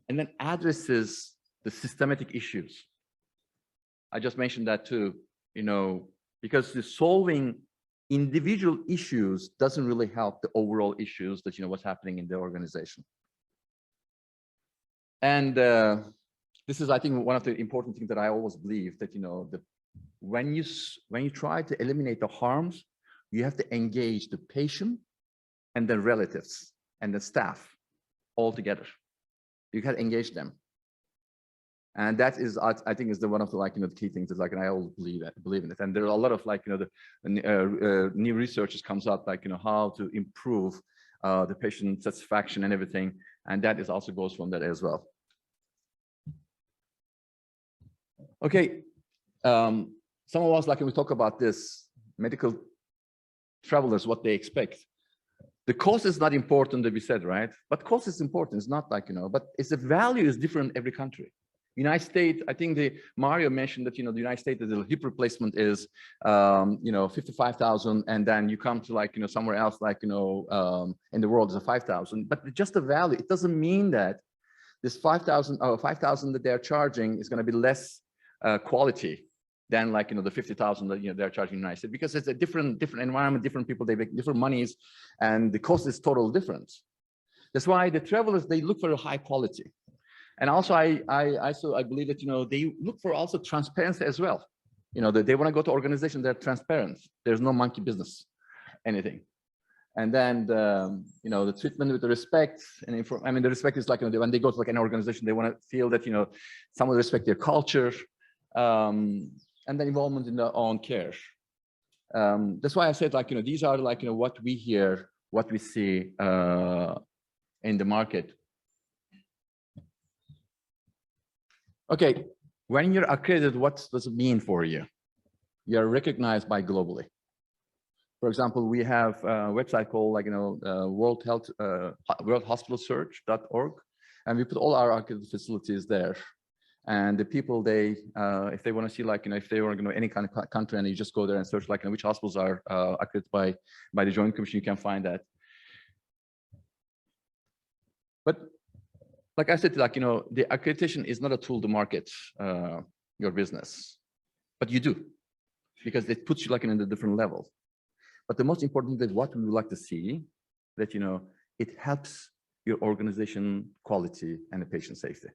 and then addresses the systematic issues. I just mentioned that too. Because the solving individual issues doesn't really help the overall issues that what's happening in the organization. And this is, I think, one of the important things that I always believe that when you try to eliminate the harms, you have to engage the patient and the relatives and the staff all together. You can engage them. And that is, I think, is one of the the key things. Is like, and I always believe in it. And there are a lot of new research comes up how to improve the patient satisfaction and everything, and that is also goes from that as well. Okay, some of us we talk about this medical travelers, what they expect. The cost is not important, that we said, right? But cost is important. It's not but it's the value is different in every country. United States, I think Mario mentioned that the United States, the hip replacement is 55,000, and then you come to somewhere else in the world is a 5,000. But just the value, it doesn't mean that this 5,000 that they're charging is going to be less quality than the 50,000 that they're charging in the United States, because it's a different environment, different people, they make different monies, and the cost is totally different. That's why the travelers, they look for a high quality. And also, I believe that, you know, they look for also transparency as well. You know, that they want to go to organizations that are transparent. There's no monkey business, anything. And then, you know, the treatment with the respect and I mean, the respect is like, you know, when they go to like an organization, they want to feel that, you know, someone respect their culture, and then involvement in their own care. That's why I said, like, you know, these are like, you know, what we hear, what we see in the market. Okay, when you're accredited, what does it mean for you? You're recognized by globally. For example, we have a website called, like, you know, worldhospitalsearch.org, and we put all our accredited facilities there. And the people, they, if they want to see, like, you know, if they want to go to any kind of country, and you just go there and search, like, you know, which hospitals are accredited by the Joint Commission, you can find that. But like I said, like, you know, the accreditation is not a tool to market your business, but you do, because it puts you like in a different level. But the most important thing is what we would like to see, that, you know, it helps your organization quality and the patient safety.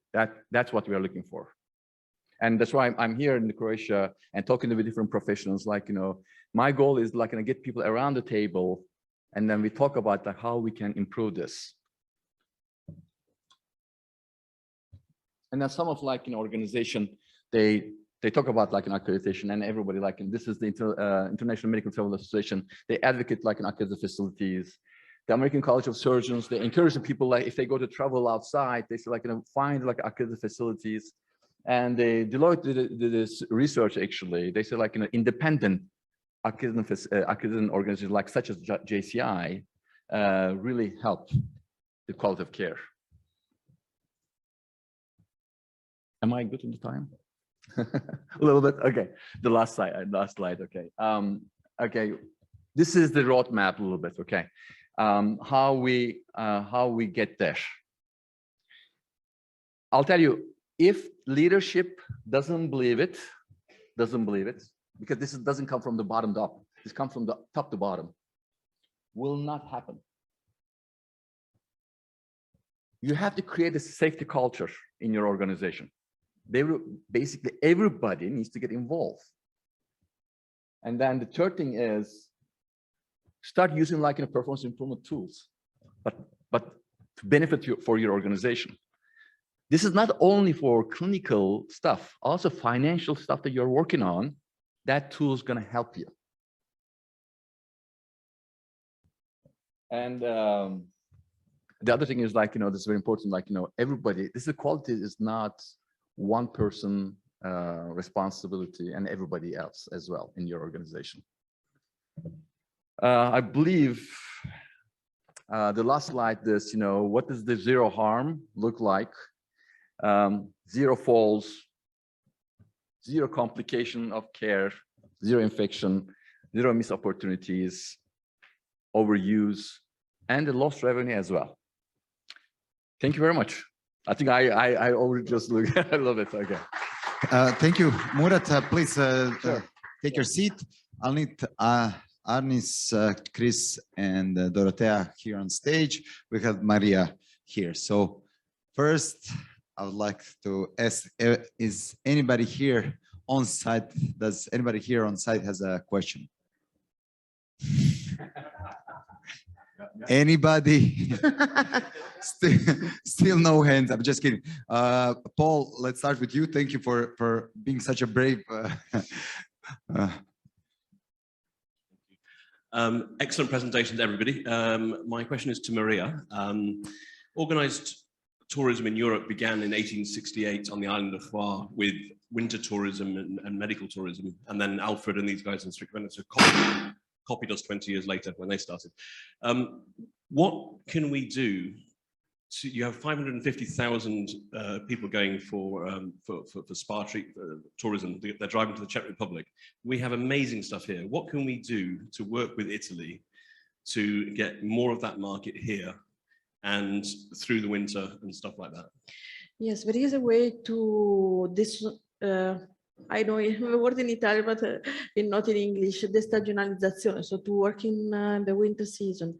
That's what we are looking for. And that's why I'm here in Croatia and talking to different professionals. Like, you know, my goal is like, to get people around the table, and then we talk about like how we can improve this. And then some of, like, you know, organization, they talk about like an accreditation, and everybody, like, and this is the International Medical Travel Association. They advocate like an accredited facilities. The American College of Surgeons, they encourage the people, like, if they go to travel outside, they say, like, you know, find like accredited facilities. And they Deloitte did this research, actually. They say, like, you know, independent accredited organizations like such as JCI really help the quality of care. Am I good in the time? A little bit. Okay. The last slide. Okay. Okay. This is the roadmap a little bit. Okay. How we get there. I'll tell you, if leadership doesn't believe it, because this doesn't come from the bottom up. This comes from the top to bottom. Will not happen. You have to create a safety culture in your organization. They will basically, everybody needs to get involved. And then the third thing is start using like performance improvement tools, but to benefit for your organization. This is not only for clinical stuff, also financial stuff that you're working on. That tool is going to help you. And the other thing is, like, this is very important, like, everybody, this equality is not one person responsibility, and everybody else as well in your organization. I believe the last slide, this, what does the zero harm look like? Zero falls, zero complication of care, zero infection, zero missed opportunities, overuse, and the lost revenue as well. Thank you very much. I think I already just look a little bit. Okay. Thank you, Murat. Please Sure. take your seat. I'll need Arnis, Chris, and Dorotea here on stage. We have Maria here. So first, I would like to ask: is anybody here on site? Does anybody here on site has a question? Anybody? Still no hands. I'm just kidding. Paul, let's start with you. Thank you for being such a brave. Excellent presentation to everybody. My question is to Maria. Organized tourism in Europe began in 1868 on the island of Hvar with winter tourism and medical tourism, and then Alfred and these guys in Crikvenica copied us 20 years later when they started. What can we do? You have 550,000 people going for spa tourism. They're driving to the Czech Republic. We have amazing stuff here. What can we do to work with Italy to get more of that market here and through the winter and stuff like that? Yes, there is a way to this. I know a word in Italian, but not in English. Destagionalizzazione, so to work in the winter season.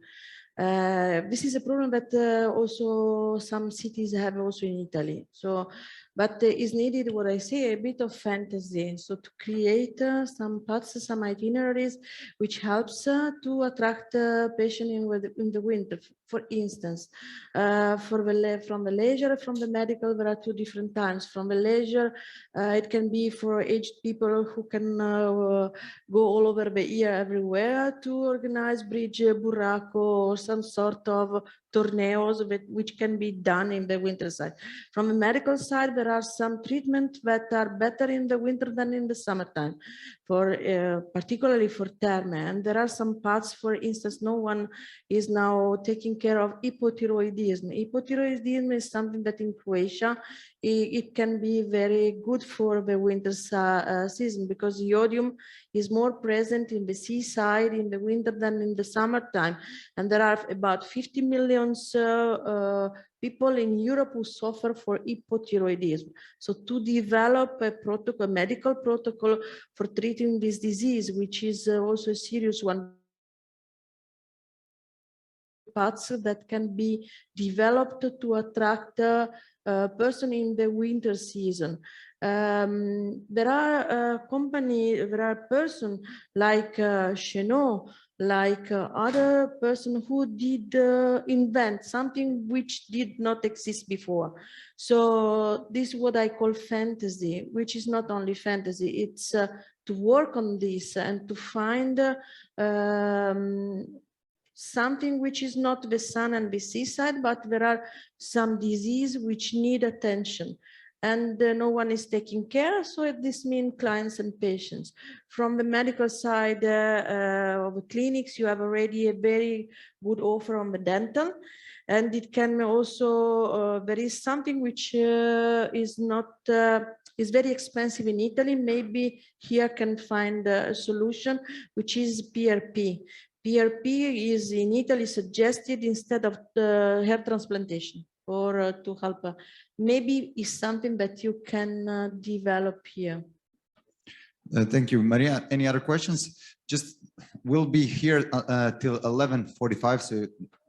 This is a problem that also some cities have also in Italy. So, but is needed, what I say, a bit of fantasy. So to create some paths, some itineraries, which helps to attract patients in the winter. For instance, from the leisure, from the medical, there are two different times. From the leisure, it can be for aged people who can go all over the year everywhere to organize bridge, burraco, or some sort of torneos which can be done in the winter side. From the medical side, there are some treatments that are better in the winter than in the summertime, for particularly for therme. And there are some paths, for instance, no one is now taking care of hypothyroidism. Hypothyroidism is something that in Croatia, it can be very good for the winter season, because iodium is more present in the seaside in the winter than in the summertime. And there are about 50 million people in Europe who suffer for hypothyroidism. So to develop a protocol, a medical protocol for treating this disease, which is also a serious one, paths that can be developed to attract a person in the winter season. There are persons like Chenot, like other person who did invent something which did not exist before. So this is what I call fantasy, which is not only fantasy, it's to work on this and to find something which is not the sun and the seaside, but there are some disease which need attention. And no one is taking care, so this means clients and patients. From the medical side of the clinics, you have already a very good offer on the dental, and it can also, there is something which is not, is very expensive in Italy. Maybe here can find a solution, which is PRP. PRP is in Italy suggested instead of hair transplantation, or to help. Maybe is something that you can develop here. Thank you, Maria. Any other questions? Just we'll be here till 11:45, so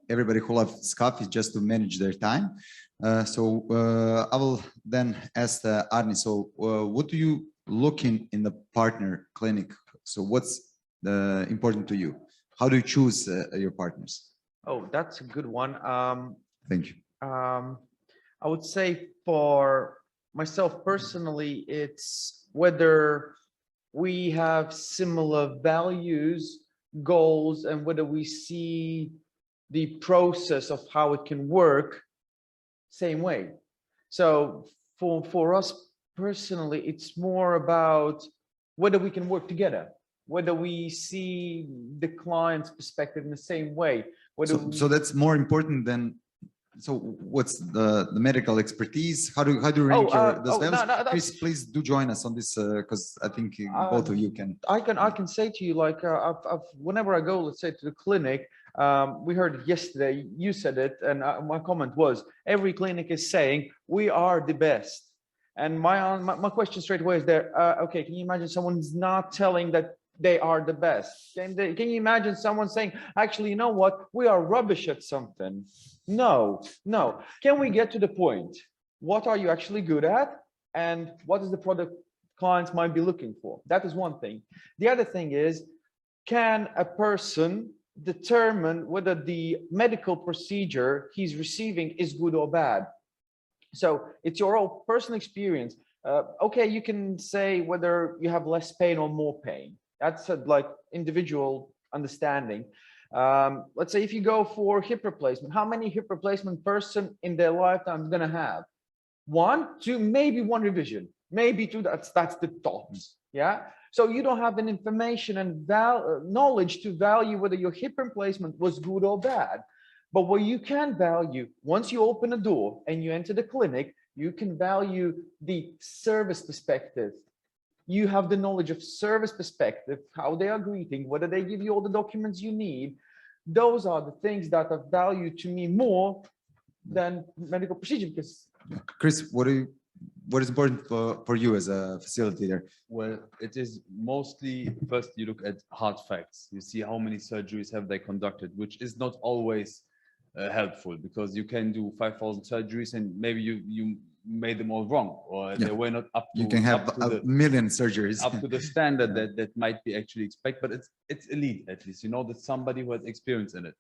everybody who loves coffee just to manage their time. I will then ask Arnis. So, what do you looking in the partner clinic? So, what's important to you? How do you choose your partners? Oh, that's a good one. Thank you. I would say for myself personally, it's whether we have similar values, goals, and whether we see the process of how it can work same way. So for us personally, it's more about whether we can work together, whether we see the client's perspective in the same way. So that's more important than. So what's the medical expertise? How do you rank those values? Please do join us on this because I think both of you can. I can say to you, like whenever I go, let's say, to the clinic, we heard it yesterday, you said it, and my comment was every clinic is saying we are the best. And my question straight away is there, okay, can you imagine someone's not telling that they are the best? Can you imagine someone saying, actually, you know what, we are rubbish at something? No. Can we get to the point? What are you actually good at? And what is the product clients might be looking for? That is one thing. The other thing is, can a person determine whether the medical procedure he's receiving is good or bad? So it's your own personal experience. Okay, you can say whether you have less pain or more pain. That's like individual understanding. Let's say if you go for hip replacement, how many hip replacement person in their lifetime is going to have? 1, 2, maybe 1 revision, maybe 2. That's the tops. Yeah. So you don't have an information and knowledge to value whether your hip replacement was good or bad. But what you can value, once you open a door and you enter the clinic, you can value the service perspective. You have the knowledge of service perspective, how they are greeting, whether they give you all the documents you need. Those are the things that are valued to me more than medical procedure. Because Chris, what do you what is important for you as a facilitator? Well, it is mostly, first you look at hard facts. You see how many surgeries have they conducted, which is not always helpful, because you can do 5,000 surgeries and maybe you made them all wrong, or they were not up to, you can have a million surgeries up to the standard that might be actually expected, but it's elite, at least, you know, that somebody who has experience in it.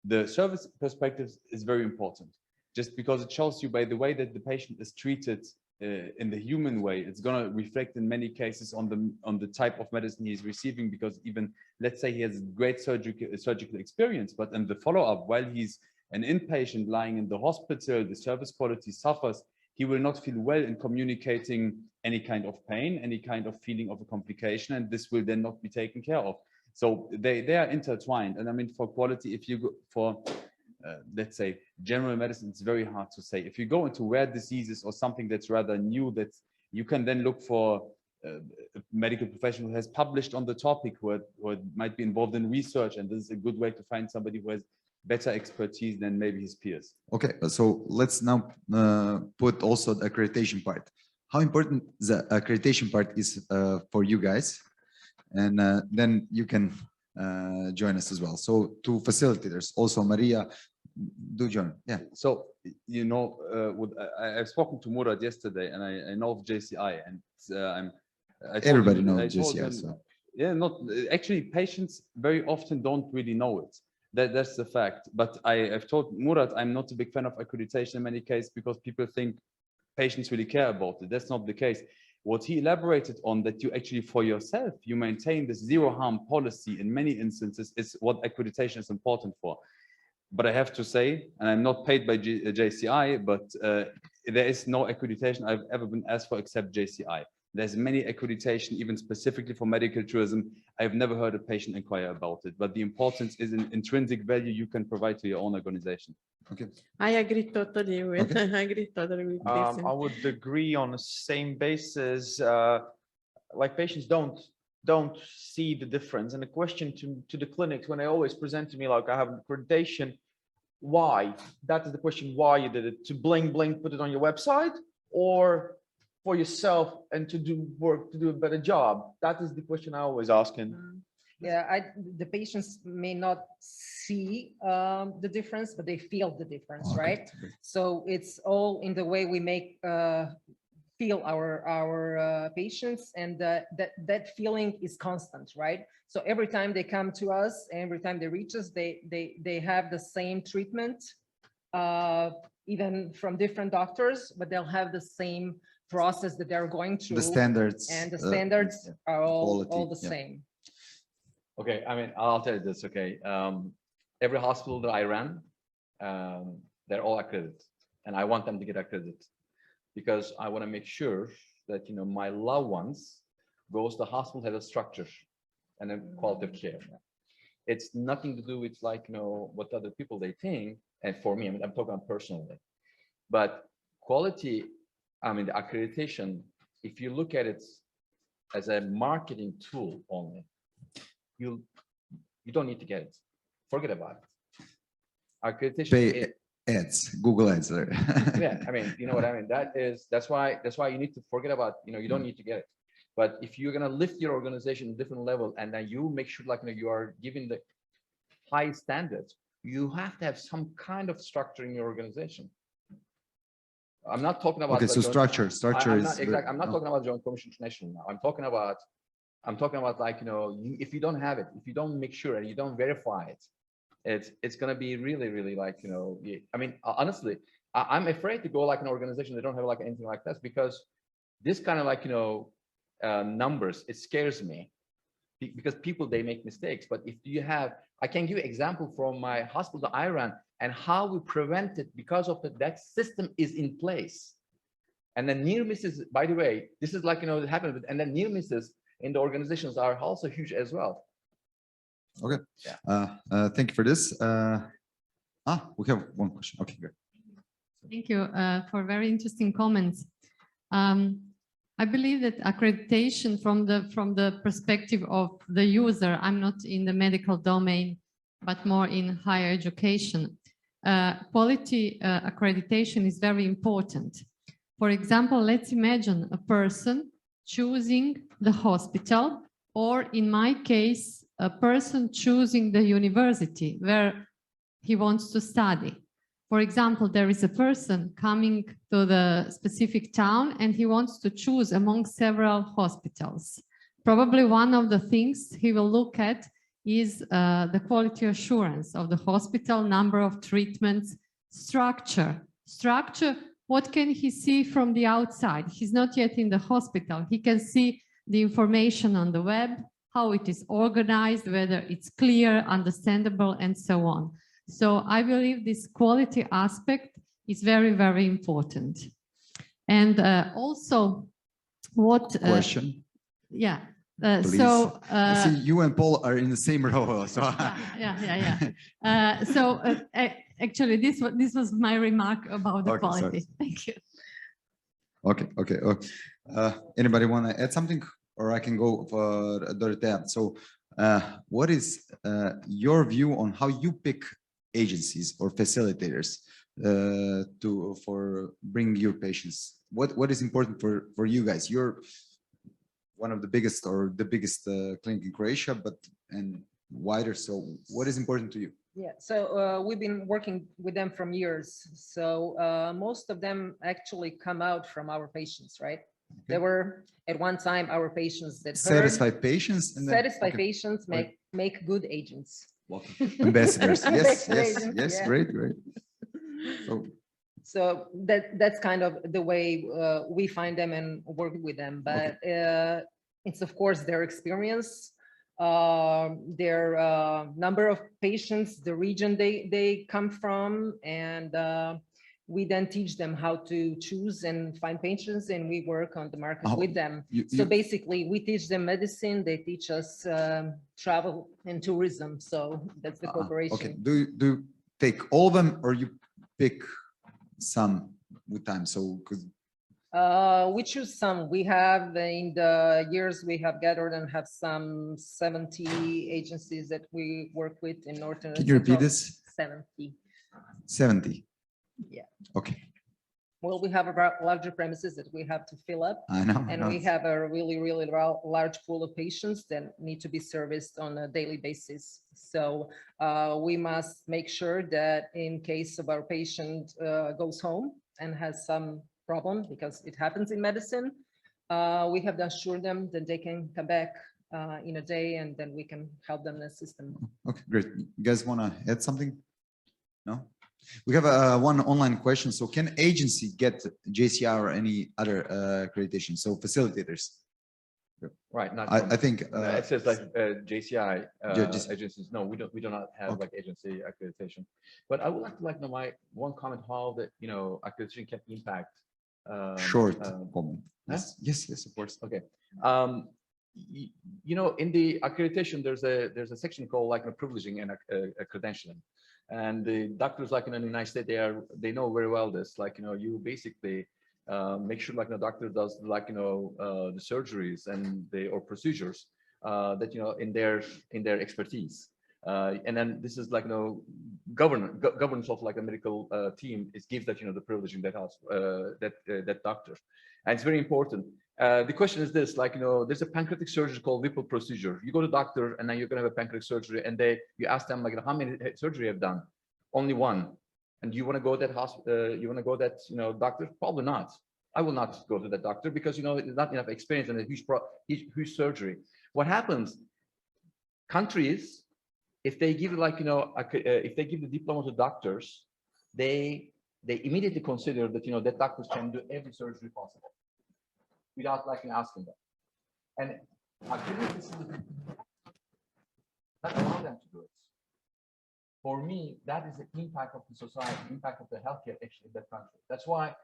The service perspective is very important, just because it shows you by the way that the patient is treated in the human way. It's going to reflect in many cases on the type of medicine he's receiving, because even, let's say he has great surgical experience, but in the follow-up, while he's an inpatient lying in the hospital, the service quality suffers. He will not feel well in communicating any kind of pain, any kind of feeling of a complication, and this will then not be taken care of. So they are intertwined. And I mean, for quality, if you go for, let's say, general medicine, it's very hard to say. If you go into rare diseases or something that's rather new, that you can then look for a medical professional who has published on the topic, who might be involved in research, and this is a good way to find somebody who has better expertise than maybe his peers. Okay, so let's now put also the accreditation part. How important the accreditation part is for you guys, and then you can join us as well. So to facilitators, also Maria, do join. Yeah. So you know, I've spoken to Murat yesterday, and I know of JCI, and everybody knows JCI. So. Yeah, not actually. Patients very often don't really know it. That's the fact. But I've told Murat I'm not a big fan of accreditation in many cases, because people think patients really care about it. That's not the case. What he elaborated on, that you actually for yourself, you maintain this zero harm policy in many instances, is what accreditation is important for. But I have to say, and I'm not paid by JCI, but there is no accreditation I've ever been asked for except JCI. There's many accreditation, even specifically for medical tourism. I've never heard a patient inquire about it, but the importance is an intrinsic value you can provide to your own organization. Okay. I agree totally with, Okay. I agree totally with this. I would agree on the same basis. Like patients don't see the difference. And the question to the clinics, when they always present to me, like, I have an accreditation, why? That is the question, why you did it. To bling, put it on your website, or for yourself and to do work, to do a better job? That is the question I always ask. Yeah, the patients may not see the difference, but they feel the difference, right? So it's all in the way we make feel our patients, and that feeling is constant, right? So every time they come to us, every time they reach us, they have the same treatment, even from different doctors, but they'll have the same process that they're going through. The standards. And the standards are all the same. Okay, I mean, I'll tell you this, okay. Every hospital that I ran, they're all accredited, and I want them to get accredited, because I want to make sure that, you know, my loved ones goes to hospital, have a structure and a quality of care. It's nothing to do with, like, you know, what other people they think. And for me, I mean, I'm talking about personally, but quality, I mean, the accreditation, if you look at it as a marketing tool only, you don't need to get it. Forget about it. Accreditation. Pay ads, Google ads there. Yeah, I mean, you know what I mean? That's why you need to forget about, you know, you don't need to get it. But if you're gonna lift your organization to a different level, and then you make sure, like, you know, you are giving the high standards, you have to have some kind of structure in your organization. I'm not talking about. Okay, so structure is. I'm not talking about Joint Commission International now. I'm talking about like, you know, if you don't have it, if you don't make sure and you don't verify it, it's going to be really like, you know, I mean, honestly, I'm afraid to go like an organization that don't have like anything like this, because this kind of, like, you know, numbers, it scares me, because people, they make mistakes. But if you have, I can give you an example from my hospital that I ran, and how we prevent it because of that system is in place. And then near misses, by the way, this is like, you know, it happened, and then near misses in the organizations are also huge as well. Okay. Yeah. Thank you for this. We have one question. Okay, good. Thank you for very interesting comments. I believe that accreditation from the perspective of the user, I'm not in the medical domain, but more in higher education. Quality accreditation is very important. For example, let's imagine a person choosing the hospital, or in my case, a person choosing the university where he wants to study. For example, there is a person coming to the specific town and he wants to choose among several hospitals. Probably one of the things he will look at is the quality assurance of the hospital, number of treatments, structure. Structure, what can he see from the outside? He's not yet in the hospital. He can see the information on the web, how it is organized, whether it's clear, understandable, and so on. So I believe this quality aspect is very, very important. And also what... Question? Yeah. I see you and Paul are in the same row. So actually, this was my remark about the quality. Sorry. Thank you. Okay. Anybody want to add something, or I can go for Dorotea? So, what is your view on how you pick agencies or facilitators for bringing your patients? What is important for you guys? You're one of the biggest or the biggest clinic in Croatia, and wider. So what is important to you? Yeah, so we've been working with them from years. So most of them actually come out from our patients, right? Okay. They were at one time our patients that satisfied patients, and satisfied patients make good agents. Ambassadors. Yes. Yeah. Great. So that's kind of the way we find them and work with them. But it's of course their experience, their number of patients, the region they come from, and we then teach them how to choose and find patients, and we work on the market with them. So basically, we teach them medicine, they teach us travel and tourism. So that's the cooperation. Okay. Do you take all of them, or you pick some with time? So we choose some. We have in the years we have gathered and have some 70 agencies that we work with in Northern. Can you repeat this? 70. Yeah. Okay. Well, we have about larger premises that we have to fill up. I know. And we have a really large pool of patients that need to be serviced on a daily basis. So we must make sure that in case of our patient goes home and has some problem, because it happens in medicine, we have to assure them that they can come back in a day, and then we can help them and assist them. Okay, great. You guys want to add something? No? We have one online question. So can agency get JCI or any other accreditation? So facilitators. Right. Not I think it says like JCI agencies. No, we do not have like agency accreditation. But I would like to know one comment how that accreditation can impact. Short comment. Yes, of course. Okay. In the accreditation, there's a section called like privileging and credentialing. And the doctors, like in the United States, they know very well this. Like you basically make sure like the doctor does like the surgeries and or procedures that in their expertise. And then this is like governance of like a medical team gives that the privileging that has that doctor, and it's very important. The question is this, like there's a pancreatic surgery called Whipple procedure. You go to doctor and then you're gonna have a pancreatic surgery, and you ask them like how many surgery have done? Only one. And you want to go that hospital? You want to go that doctor? Probably not. I will not go to that doctor because there's not enough experience and a huge surgery. What happens? Countries, if they give like if they give the diploma to doctors, they immediately consider that that doctors can do every surgery possible without like asking them. And this not allow them to do it. For me, that is the impact of the society, impact of the healthcare actually in that country. That's why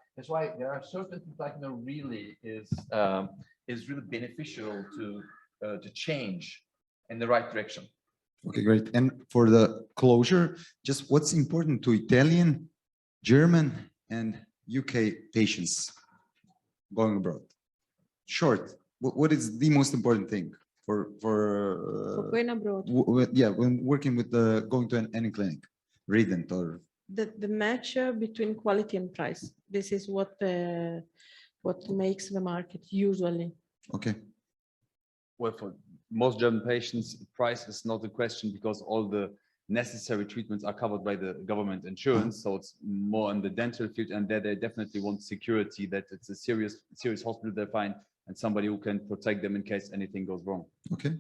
there are certain things like really is really beneficial to change in the right direction. Okay, great. And for the closure, just what's important to Italian, German, and UK patients going abroad? Short. What is the most important thing for going abroad? Yeah, when working with going to any clinic, Rident or the match between quality and price. This is what makes the market usually. Okay. Well, for most German patients, price is not a question because all the necessary treatments are covered by the government insurance. So it's more in the dental field, and there they definitely want security that it's a serious hospital they find and somebody who can protect them in case anything goes wrong. Okay.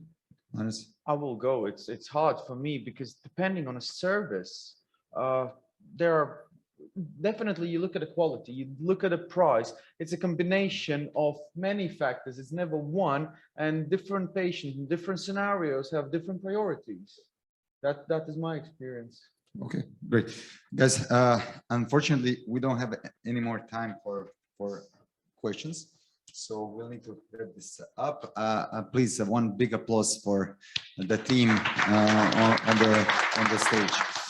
Arnis? I will go. It's hard for me because depending on a service, there are definitely, you look at the quality, you look at the price. It's a combination of many factors. It's never one, and different patients in different scenarios have different priorities. That is my experience. Okay, great. Guys, unfortunately, we don't have any more time for questions. So we'll need to wrap this up. Please, one big applause for the team on the stage.